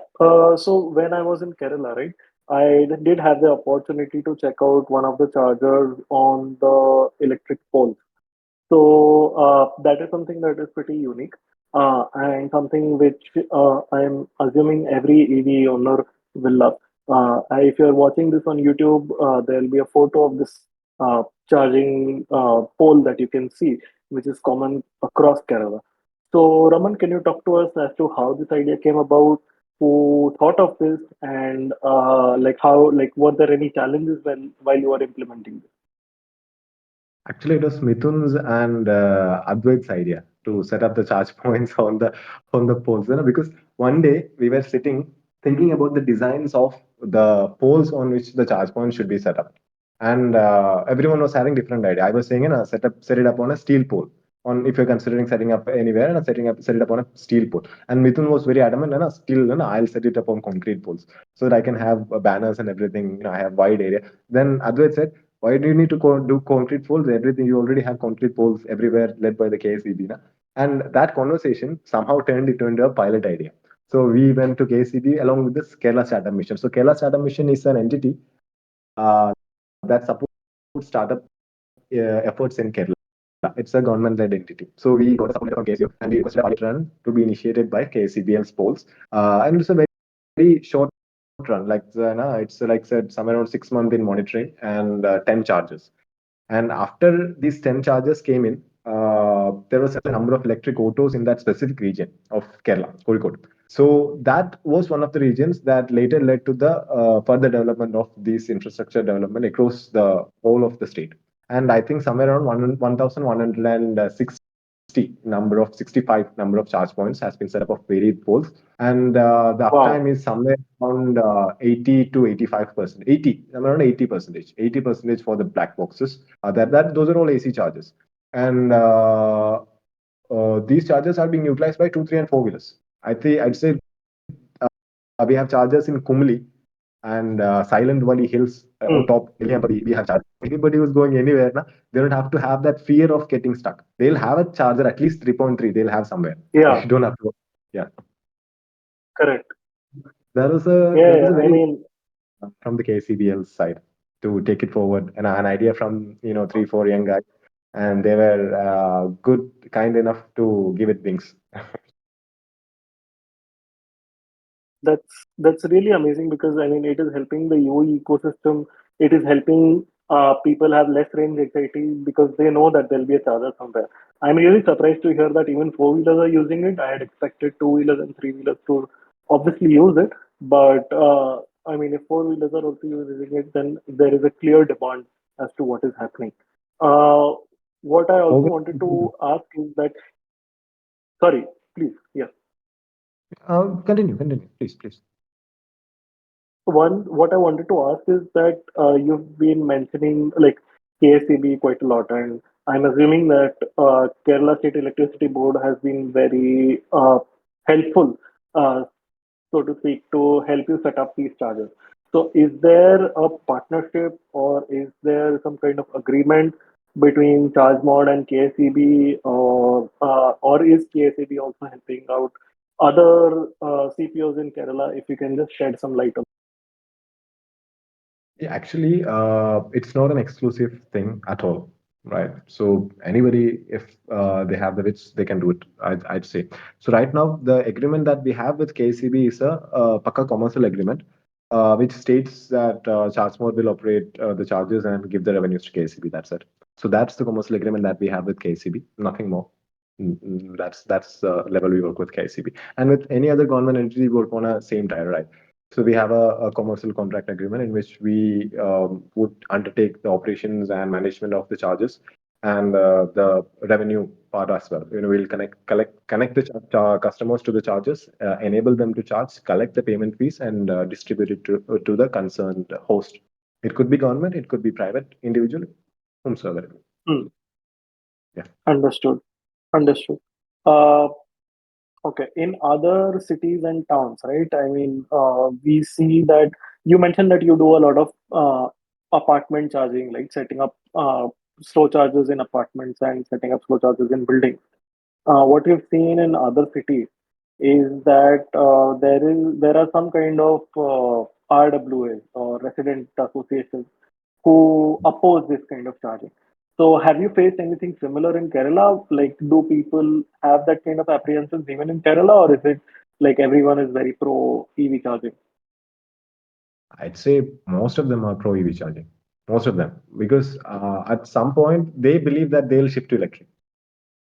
So when I was in Kerala, right, I did have the opportunity to check out one of the chargers on the electric pole. So that is something that is pretty unique, and something which I'm assuming every EV owner will love. If you're watching this on YouTube, there'll be a photo of this charging pole that you can see, which is common across Kerala. So, Raman, can you talk to us as to how this idea came about? Who thought of this, and were there any challenges while you were implementing this? Actually, it was Mithun's and Advait's idea to set up the charge points on the poles. Because one day we were sitting thinking about the designs of the poles on which the charge points should be set up, and everyone was having different idea. I was saying, set it up on a steel pole. On if you're considering setting up anywhere, and set it up on a steel pole. And Mithun was very adamant, still, I'll set it up on concrete poles so that I can have banners and everything. I have wide area. Then Advait said, why do you need to do concrete poles? Everything you already have concrete poles everywhere, led by the KSEB. Na? And that conversation somehow turned it into a pilot idea. So we went to KCB along with this Kerala Startup Mission. So Kerala Startup Mission is an entity that supports startup efforts in Kerala. it's a government-led entity. So we got a support letter from KCF and we requested a pilot run to be initiated by KCBL's polls. And it's a very short run. It's like said somewhere around 6 months in monitoring and 10 charges. And after these 10 charges came in, there was a number of electric autos in that specific region of Kerala, Kozhikode. So that was one of the regions that later led to the further development of this infrastructure development across the whole of the state. And I think somewhere around 1,160 number of 65 number of charge points has been set up of varied poles, and the Wow. uptime is somewhere around 80 to 85%. 80, around 80%. 80% for the black boxes. That those are all AC charges, and these chargers are being utilized by two, three, and four wheelers. I'd say we have chargers in Kumli and Silent Valley Hills on Hmm. top. We have chargers. Anybody who's going anywhere, na, they don't have to have that fear of getting stuck. They'll have a charger at least 3.3. They'll have somewhere. Yeah, They don't have to. Yeah, correct. there was Yeah, a I very mean, from the KCBL side to take it forward, and an idea from 3 4 young guys, and they were good, kind enough to give it wings. that's really amazing because I mean it is helping the UE ecosystem. It is helping people have less range anxiety because they know that there'll be a charger somewhere. I'm really surprised to hear that even four wheelers are using it. I had expected two wheelers and three wheelers to obviously use it, but I mean if four wheelers are also using it, then there is a clear demand as to what is happening. Uh, what I also Over. wanted to ask is that, sorry, please, yeah. Continue, please, please. One, what I wanted to ask is that you've been mentioning like KSEB quite a lot, and I'm assuming that Kerala State Electricity Board has been very helpful, uh, so to speak, to help you set up these chargers. So, is there a partnership or is there some kind of agreement between ChargeMod and KSEB, or is KSEB also helping out other CPOs in Kerala? If you can just shed some light on. Yeah, actually, it's not an exclusive thing at all, right? So anybody, if they have the wits, they can do it. I'd say. So right now, the agreement that we have with KCB is a Pakka commercial agreement, which states that ChargeMod will operate the charges and give the revenues to KCB. That's it. So that's the commercial agreement that we have with KCB. Nothing more. That's the level we work with KCB, and with any other government entity, we work on a same tire, right? So we have a commercial contract agreement in which we would undertake the operations and management of the charges and the revenue part as well. We'll connect the customers to the charges, enable them to charge, collect the payment fees, and distribute it to the concerned host. It could be government, it could be private, individual, whomsoever. Hmm, Yeah. understood. Understood. Uh, okay. In other cities and towns, right? I mean, we see that you mentioned that you do a lot of apartment charging, like setting up slow chargers in apartments and setting up slow chargers in buildings. What we've seen in other cities is that there are some kind of RWAs or resident associations who oppose this kind of charging. So, have you faced anything similar in Kerala? Like, do people have that kind of apprehensions even in Kerala, or is it like everyone is very pro EV charging? I'd say most of them are pro EV charging. Most of them, because at some point they believe that they'll shift to electric.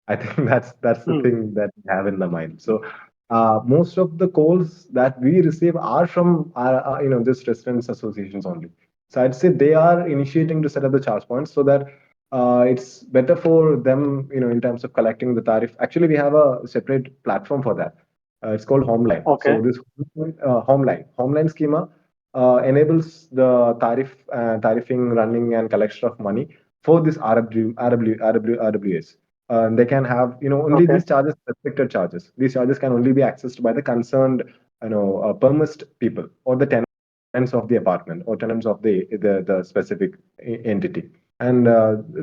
I think that's the Hmm. thing that we have in the mind. So most of the calls that we receive are from just residents associations only. So I'd say they are initiating to set up the charge points so that it's better for them, in terms of collecting the tariff. Actually, we have a separate platform for that. It's called Homeline. So Okay. this Homeline schema enables the tariffing, running, and collection of money for this RWAs. They can have, only Okay. these charges, restricted charges. These charges can only be accessed by the concerned, permissed people or the tenants of the apartment or tenants of the specific entity. And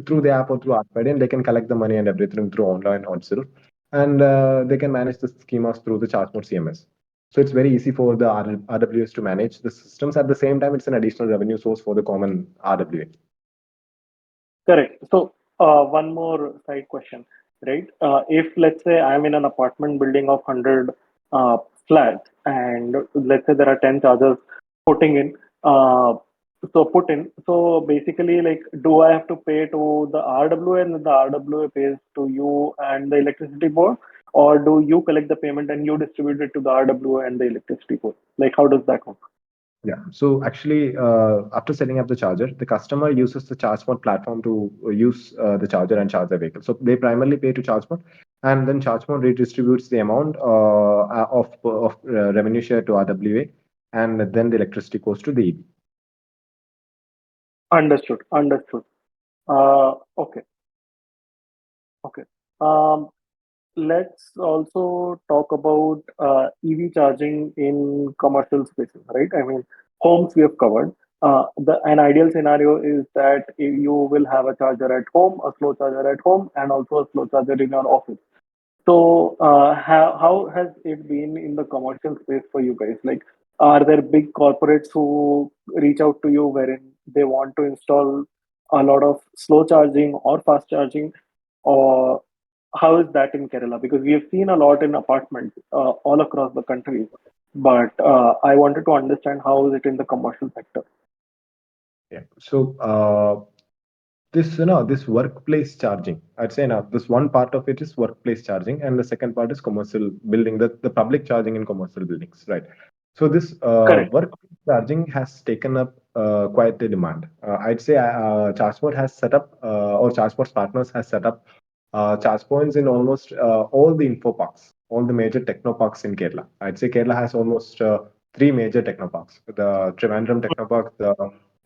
through the app or through AppIden, they can collect the money and everything through online or itself. And they can manage the schemas through the ChargeMod CMS. So it's very easy for the RWS to manage the systems. At the same time, it's an additional revenue source for the common RWA. Correct. So, one more side question, right? If let's say I'm in an apartment building of 100 flats, and let's say there are 10 chargers putting in, uh, put in. So basically, like, do I have to pay to the RWA and the RWA pays to you and the electricity board, or do you collect the payment and you distribute it to the RWA and the electricity board? Like, how does that work? Yeah. So actually, after setting up the charger, the customer uses the ChargeMod platform to use the charger and charge their vehicle. So they primarily pay to ChargeMod, and then ChargeMod redistributes the amount of revenue share to RWA, and then the electricity goes to the EV. Understood. Understood. Okay. Okay. Um, let's also talk about EV charging in commercial spaces, right? I mean, homes we have covered. An ideal scenario is that you will have a charger at home, a slow charger at home, and also a slow charger in your office. So, how has it been in the commercial space for you guys? Like, are there big corporates who reach out to you wherein they want to install a lot of slow charging or fast charging, or how is that in Kerala? Because we have seen a lot in apartments all across the country, but I wanted to understand how is it in the commercial sector. Yeah. So this workplace charging, I'd say now this one part of it is workplace charging, and the second part is commercial building, the public charging in commercial buildings, right? So this Correct. workplace charging has taken up quite a demand. I'd say ChargePort has set up or ChargePort's partners has set up charge points in almost all the info parks, all the major techno parks in Kerala. I'd say Kerala has almost three major techno parks: the Trivandrum Techno Park, the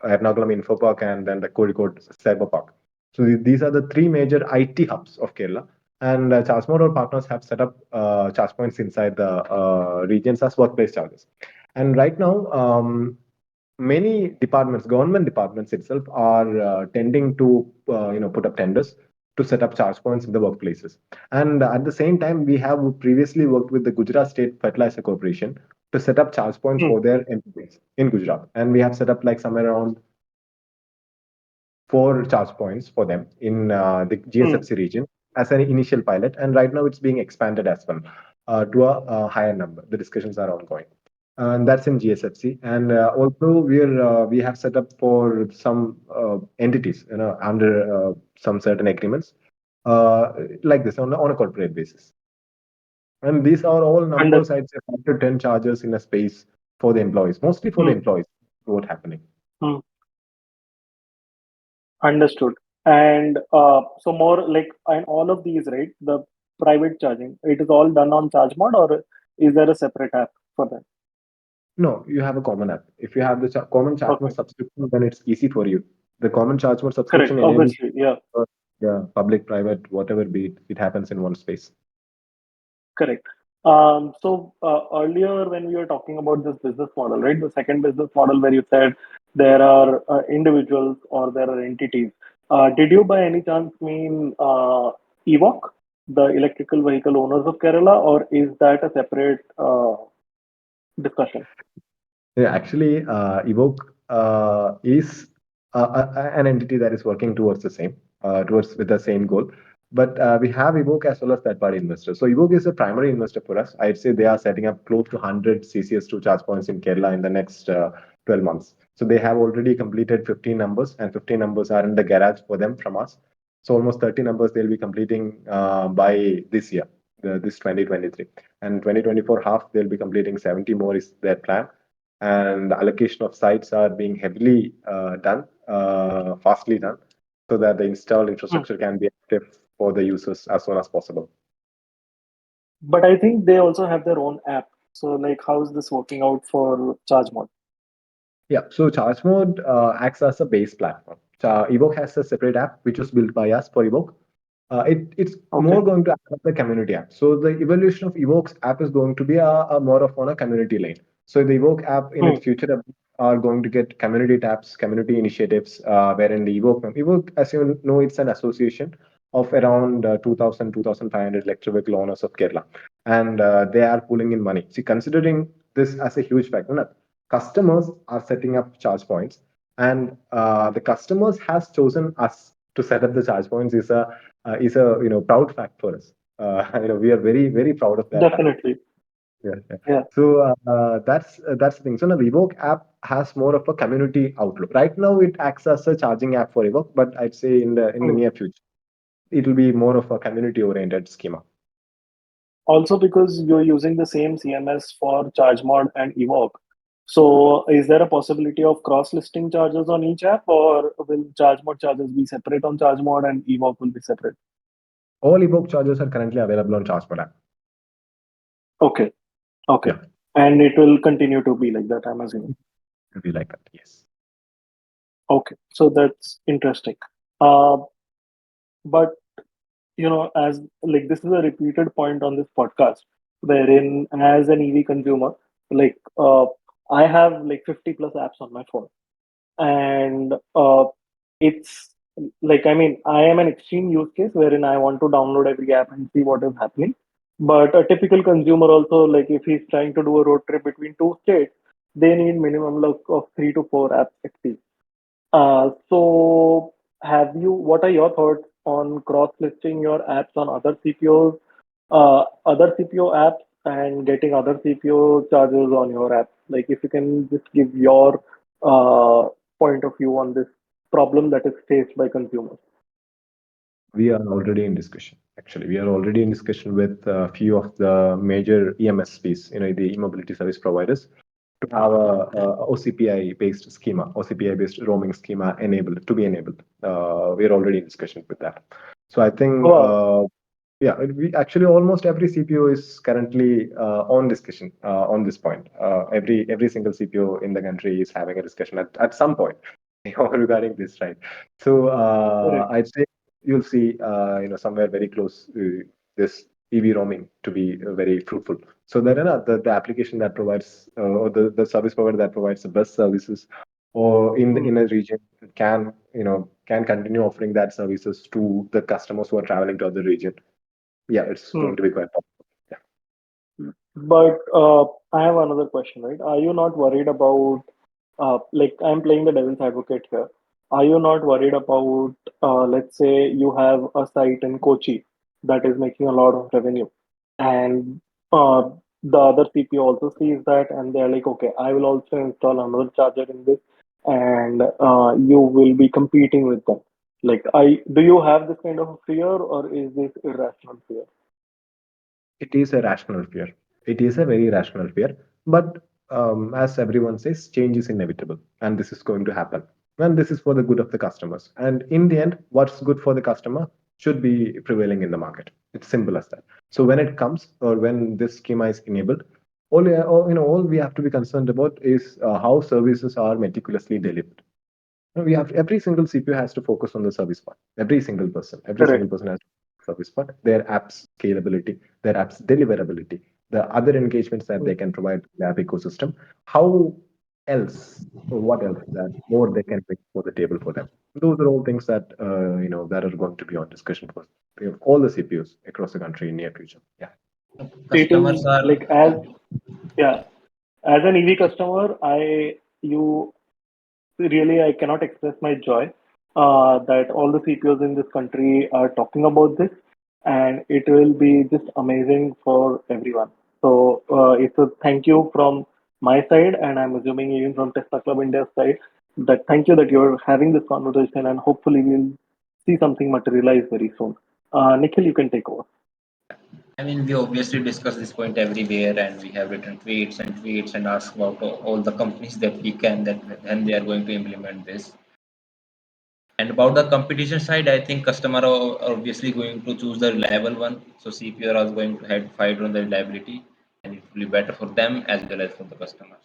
Ernakulam Info Park, and then the Kozhikode Cyber Park. So these are the three major IT hubs of Kerala. And ChargeMod or partners have set up charge points inside the regions as workplace chargers. And right now, many departments, government departments itself, are tending to put up tenders to set up charge points in the workplaces. And at the same time, we have previously worked with the Gujarat State Fertilizer Corporation to set up charge points Hmm, for their employees in Gujarat. And we have set up like somewhere around four charge points for them in the hmm. GSFC region as an initial pilot. And right now it's being expanded as well to a higher number. The discussions are ongoing. And that's in GSFC. And also we have set up for some entities, under some certain agreements like this on a corporate basis. And these are all numbers, Understood. I'd say 5 to 10 chargers in a space for the employees, mostly for the Hmm, employees. What happening? hmm. Understood. And so more like and all of these, right? The private charging, it is all done on ChargeMod, or is there a separate app for that? No, you have a common app. If you have the common ChargeMod Okay, subscription, then it's easy for you. The common ChargeMod correct. subscription enables Obviously, yeah, yeah, public, private, whatever be it, it happens in one space. correct. So earlier when we were talking about this business model, right? The second business model where you said there are individuals or there are entities. Did you by any chance mean EVOC, the electrical vehicle owners of Kerala, or is that a separate discussion? Yeah, actually, Evoke is an entity that is working towards the same, towards with the same goal. But we have Evoke as well as third-party investors. So Evoke is a primary investor for us. I'd say they are setting up close to 100 CCS2 charge points in Kerala in the next 12 months. So they have already completed 15 numbers, and 15 numbers are in the garage for them from us. So almost 30 numbers they'll be completing by this year, this 2023. And 2024 half, they'll be completing 70 more is their plan, and the allocation of sites are being heavily done, fastly done, so that the installed Hmm. infrastructure can be active for the users as soon as possible. But I think they also have their own app. So, like, how is this working out for ChargeMod? Yeah, so ChargeMod acts as a base platform. Evoke has a separate app which was built by us for Evoke. It's more Okay. going to act as a community app. So the evolution of Evoke's app is going to be a more of on a community lane. So the Evoke app in Hmm. its future are going to get community tabs, community initiatives, wherein the Evoke, as you know, it's an association of around 2,000, electric vehicle owners of Kerala. And they are pulling in money. See, considering this as a huge factor, no, customers are setting up charge points, and the customers has chosen us to set up the charge points is a proud fact for us. We are very very proud of that fact. Definitely. Yeah, yeah. Yeah. So that's the thing. So now the Evoke app has more of a community outlook. Right now, it acts as a charging app for Evoke, but I'd say in the Hmm. near future, it will be more of a community oriented schema. Also, because you're using the same CMS for ChargeMod and Evoke, so is there a possibility of cross-listing charges on each app, or will ChargeMod charges be separate on ChargeMod and Evoke will be separate? All Evoke chargers are currently available on ChargeMod app. Okay, okay. Yeah, And it will continue to be like that, I'm assuming. it'll be like that. Yes. Okay, so that's interesting. Uh, but as like this is a repeated point on this podcast, wherein as an EV consumer, like I have like 50 plus apps on my phone, and it's like, I mean, I am an extreme use case wherein I want to download every app and see what is happening. But a typical consumer also, like if he's trying to do a road trip between two states, they need minimum of 3 to 4 apps at least. So what are your thoughts on cross-listing your apps on other CPOs, other CPO apps, and getting other CPO charges on your app? Like, if you can just give your uh, point of view on this problem that is faced by consumers. We are already in discussion. Actually, we are already in discussion with a few of the major EMSPs, the e-mobility service providers, to have a OCPI based schema, OCPI based roaming schema enabled. We are already in discussion with that. So I think, Wow, yeah, we actually almost every CPO is currently on discussion on this point. Every single CPO in the country is having a discussion at some point regarding this, right? So correct. I'd say you'll see, somewhere very close, this EV roaming to be very fruitful. So that the application that provides or the service provider that provides the best services or Hmm. in a region can continue offering that services to the customers who are traveling to other region. Yeah, it's Hmm. going to be quite popular. Yeah. But I have another question, right? Are you not worried about, like, I'm playing the devil's advocate here. Are you not worried about, let's say you have a site in Kochi that is making a lot of revenue, and uh, the other CPO also sees that, and they're like, okay, I will also install another charger in this, and you will be competing with them. Like, do you have this kind of fear, or is this irrational fear? It is a rational fear. It is a very rational fear. But as everyone says, change is inevitable, and this is going to happen. And this is for the good of the customers. And in the end, what's good for the customer should be prevailing in the market. It's simple as that. So when it comes, or when this schema is enabled, all we have to be concerned about is how services are meticulously delivered. We have every single CPU has to focus on the service part. Every single Correct. person has to service part, their apps scalability, their apps deliverability, the other engagements that they Hmm. can provide to the app ecosystem. How else, or what else that more they can bring for the table for them. Those are all things that that are going to be on discussion for all the CPUs across the country in near future. Yeah. It is Customers are like, yeah, as an EV customer, you really, I cannot express my joy that all the CPOs in this country are talking about this, and it will be just amazing for everyone. So it's a thank you from my side, and I'm assuming even from Tesla Club India's side, that thank you that you're having this conversation, and hopefully we'll see something materialize very soon. Nikhil, you can take over. I mean, we obviously discuss this point everywhere, and we have written tweets and asked about all the companies that we can that when they are going to implement this. And about the competition side, I think customer are obviously going to choose the reliable one. So CPR is going to head fight on the reliability, and it will be better for them as well as for the customers.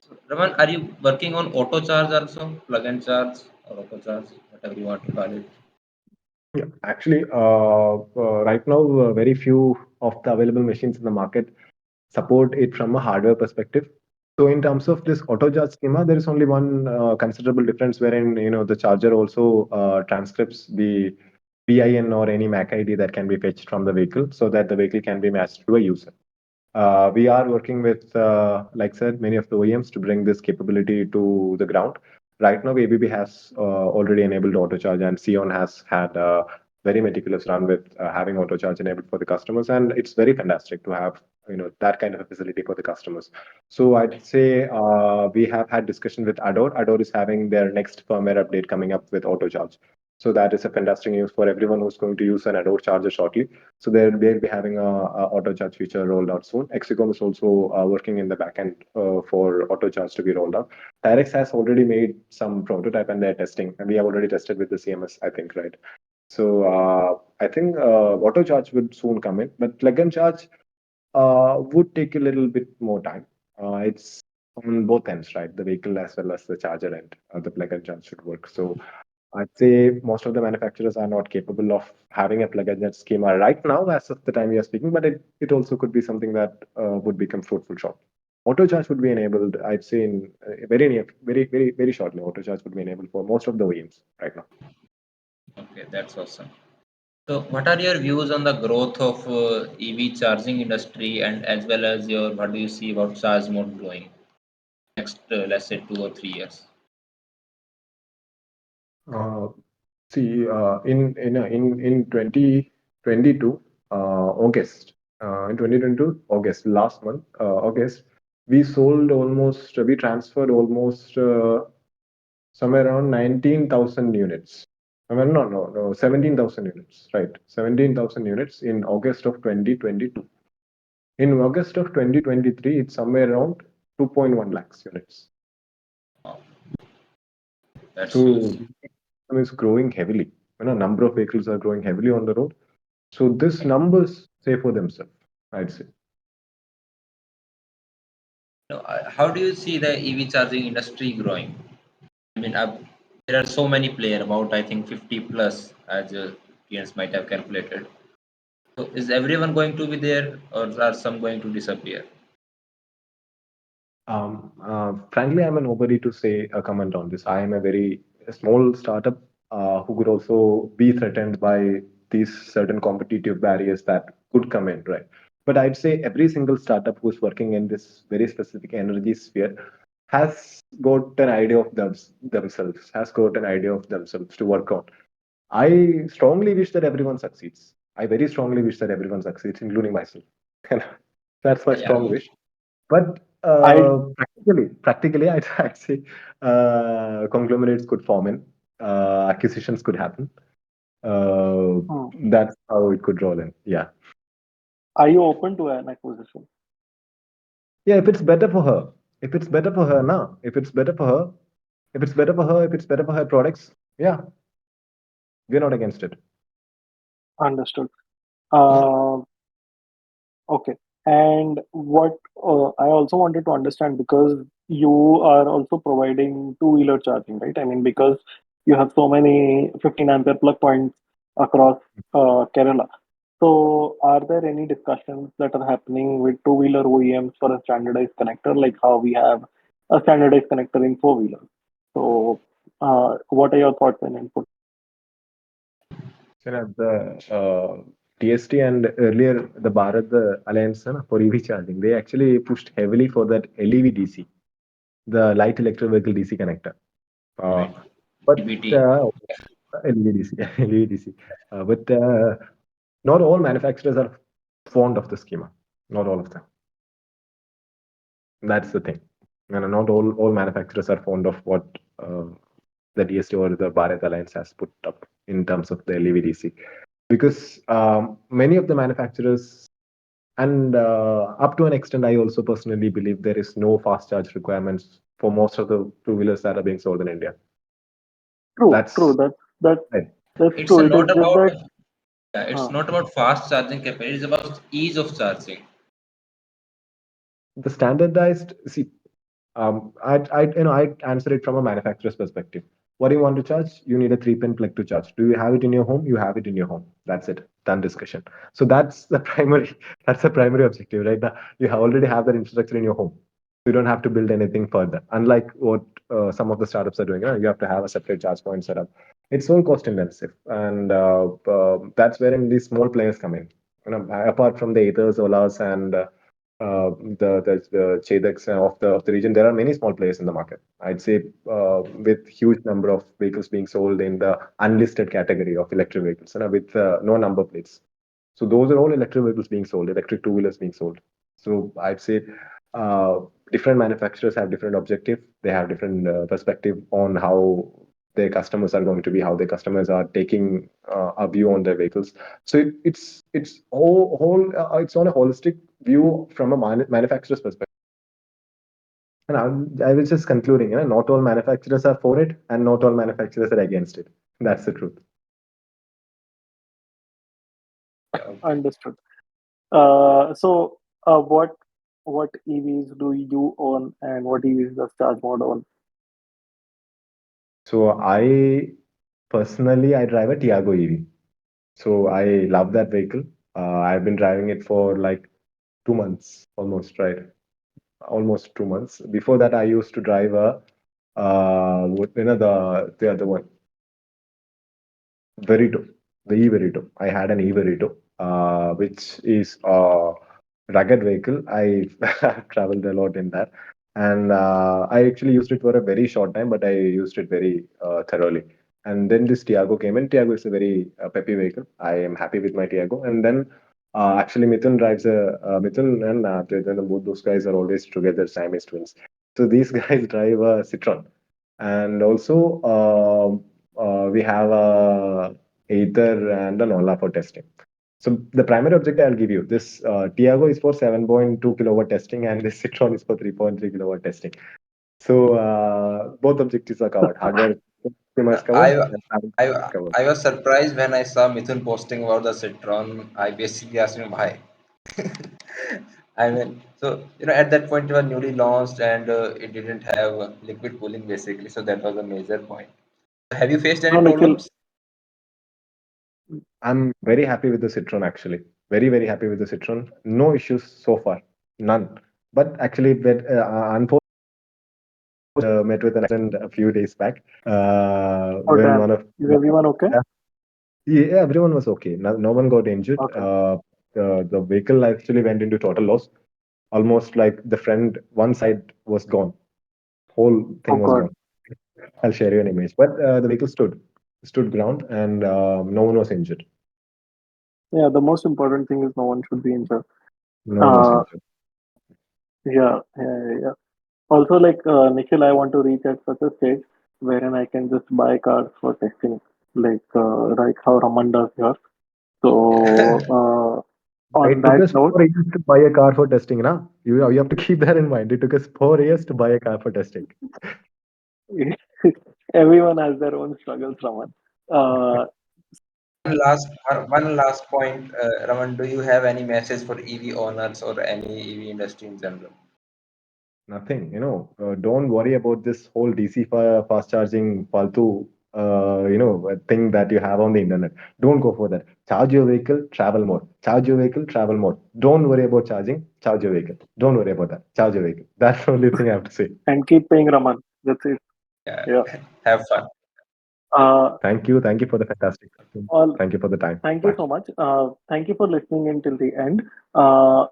So, Raman, are you working on auto charge also, plug and charge or auto charge, whatever you want to call it? Yeah, actually, right now, very few of the available machines in the market support it from a hardware perspective. So, in terms of this auto charge schema, there is only one considerable difference wherein the charger also transcripts the PIN or any MAC ID that can be fetched from the vehicle, so that the vehicle can be matched to a user. We are working with, like said, many of the OEMs to bring this capability to the ground. Right now, ABB has already enabled auto charge, and Sion has had a very meticulous run with having auto charge enabled for the customers, and it's very fantastic to have that kind of a facility for the customers. So I'd say we have had discussion with Adore. Adore is having their next firmware update coming up with auto charge. So that is a fantastic news for everyone who's going to use an Adore charger shortly. So they'll be having a auto charge feature rolled out soon. Exicom is also working in the backend for auto charge to be rolled out. Tyrex has already made some prototype and they're testing, and we have already tested with the CMS, I think, right? So I think auto charge would soon come in, but plug and charge would take a little bit more time. It's on both ends, right? The vehicle as well as the charger end. The plug and charge should work. So I'd say most of the manufacturers are not capable of having a plug and charge schema right now, as of the time we are speaking. But it also could be something that would become fruitful shortly. Auto charge would be enabled, I'd say, in very near, very shortly. Auto charge would be enabled for most of the OEMs right now. Okay, that's awesome. So, what are your views on the growth of EV charging industry, and as well as your what do you see about charge mode growing next, let's say, 2 or 3 years? Uh, See, in 2022 August, in 2022 August, last month, August, we transferred almost somewhere around 19,000 units. I mean, no, 17,000 units, right? 17,000 units in August of 2022. In August of 2023, it's somewhere around 2.1 lakhs units. Wow, that's huge. So is growing heavily. Number of vehicles are growing heavily on the road. So this numbers say for themselves, I'd say. Now, how do you see the EV charging industry growing? I mean, there are so many players, about I think 50 plus, as Kians might have calculated. So, is everyone going to be there, or are some going to disappear? Frankly, I'm a nobody to say a comment on this. I am a very small startup who could also be threatened by these certain competitive barriers that could come in, right? But I'd say every single startup who's working in this very specific energy sphere has got an idea of themselves, has got an idea of themselves to work on. I strongly wish that everyone succeeds. I very strongly wish that everyone succeeds, including myself. That's my Yeah, strong wish. But I practically, I'd say conglomerates could form in, acquisitions could happen. Uh, hmm. that's how it could roll in. Yeah, Are you open to an acquisition? yeah. If it's better for her, if it's better for her now, if it's better for her, if it's better for her, if it's better for her products, yeah, we're not against it. Understood. Uh, Okay. And what I also wanted to understand, because you are also providing two-wheeler charging, right? I mean, because you have so many 15 ampere plug points across Kerala. So, are there any discussions that are happening with two-wheeler OEMs for a standardized connector, like how we have a standardized connector in four-wheelers? So, what are your thoughts and input? So the TST and earlier the Bharat the Alliance for EV charging, they actually pushed heavily for that LEV DC, the light electric vehicle DC connector. Uh, right. but EBT. LEDC, LEDC. But not all manufacturers are fond of the schema. Not all of them. That's the thing. And not all manufacturers are fond of what the DST or the Bharat Alliance has put up in terms of the LEVDC. Because many of the manufacturers, and up to an extent, I also personally believe there is no fast charge requirements for most of the two wheelers that are being sold in India. True, true. That's That's right. that's It's true. a It is not just about that. it's Uh, not about fast charging capacity. It's about ease of charging. The standardized, see, I'd answer it from a manufacturer's perspective. What do you want to charge? You need a three-pin plug to charge. Do you have it in your home? You have it in your home. That's it. Done discussion. So that's the primary. That's the primary objective, right? You already have that infrastructure in your home. You don't have to build anything further. Unlike what some of the startups are doing, you have to have a separate charge point set up. It's all cost intensive, and that's wherein these small players come in. Apart from the Aethers, Olas, and the Chedaks of the region, there are many small players in the market. I'd say with huge number of vehicles being sold in the unlisted category of electric vehicles, with no number plates. So those are all electric vehicles being sold, electric two wheelers being sold. So I'd say uh, different manufacturers have different objective. They have different perspective on how their customers are going to be, how their customers are taking a view on their vehicles. So it's it's on a holistic view from a manufacturer's perspective. And I was just concluding, not all manufacturers are for it, and not all manufacturers are against it. That's the truth. Yeah, okay. Understood. So, what EVs do you own, and what EVs does ChargeMod own? So I drive a Tiago EV. So I love that vehicle. I've been driving it for like 2 months, almost, right? Almost 2 months. Before that, I used to drive a the other one, Verito, the e-Verito. I had an e-Verito, which is a rugged vehicle. I traveled a lot in that, and I actually used it for a very short time, but I used it very thoroughly. And then this Tiago came in. Tiago is a very peppy vehicle. I am happy with my Tiago. And then actually Mithun drives Mithun and both those guys are always together, Siamese twins. So these guys drive a Citron, and also we have a Aether and an Ola for testing. So the primary objective I'll give you this Tiago is for 7.2 kilowatt testing, and this Citron is for 3.3 kilowatt testing. So both objectives are covered. Hardware system is I covered, and software I is covered. I was surprised when I saw Mithun posting about the Citron. I basically asked him why. I mean, so at that point it was newly launched and it didn't have liquid cooling basically, so that was a major point. Have you faced any No, Nikhil. problems? I'm very happy with the Citron actually. Very very happy with the Citron. No issues so far, none. But actually, unfortunately, met with an accident a few days back Oh, when damn. one of Is everyone okay? yeah, everyone was okay. No one got injured. Okay. The vehicle actually went into total loss. Almost like the front one side was gone. Whole Oh thing was God. gone. I'll share you an image. But the vehicle stood ground, and no one was injured. Yeah, the most important thing is no one should be injured. No one was Uh, injured. yeah. Also, like Nikhil, I want to reach at such a stage wherein I can just buy cars for testing, like how Raman does here. So, on It took that us note, 4 years to buy a car for testing, na? You have to keep that in mind. It took us 4 years to buy a car for testing. everyone has their own struggles, Raman. Uh, One last point, Raman. Do you have any message for EV owners or any EV industry in general? Nothing, don't worry about this whole DC fast charging faltu, thing that you have on the internet. Don't go for that. Charge your vehicle, travel mode. Charge your vehicle, travel mode. Don't worry about charging, charge your vehicle. Don't worry about that. Charge your vehicle. That's the only thing I have to say. and keep paying Raman. That's it. Yeah, Yeah. have fun. Uh, Thank you. Thank you for the fantastic question. all Thank you for the time. Thank you Bye. so much. Thank you for listening in till the end.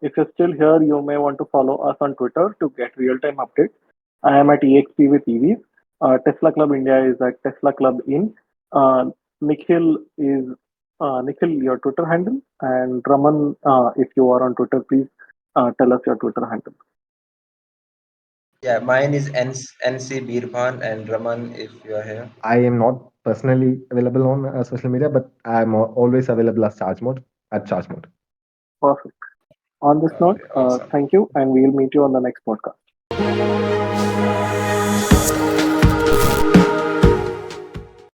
If you're still here, you may want to follow us on Twitter to get real time updates. I am at EXP with EVs. Tesla Club India is at Tesla Club In. Uh, Nikhil is Nikhil, your Twitter handle. And Raman, if you are on Twitter, please tell us your Twitter handle. Yeah, mine is NC Birbhan and Raman if you are here. I am not personally available on social media, but I'm always available as charge mode at charge mode. Perfect. On this note, Okay, awesome. thank you, and we'll meet you on the next podcast.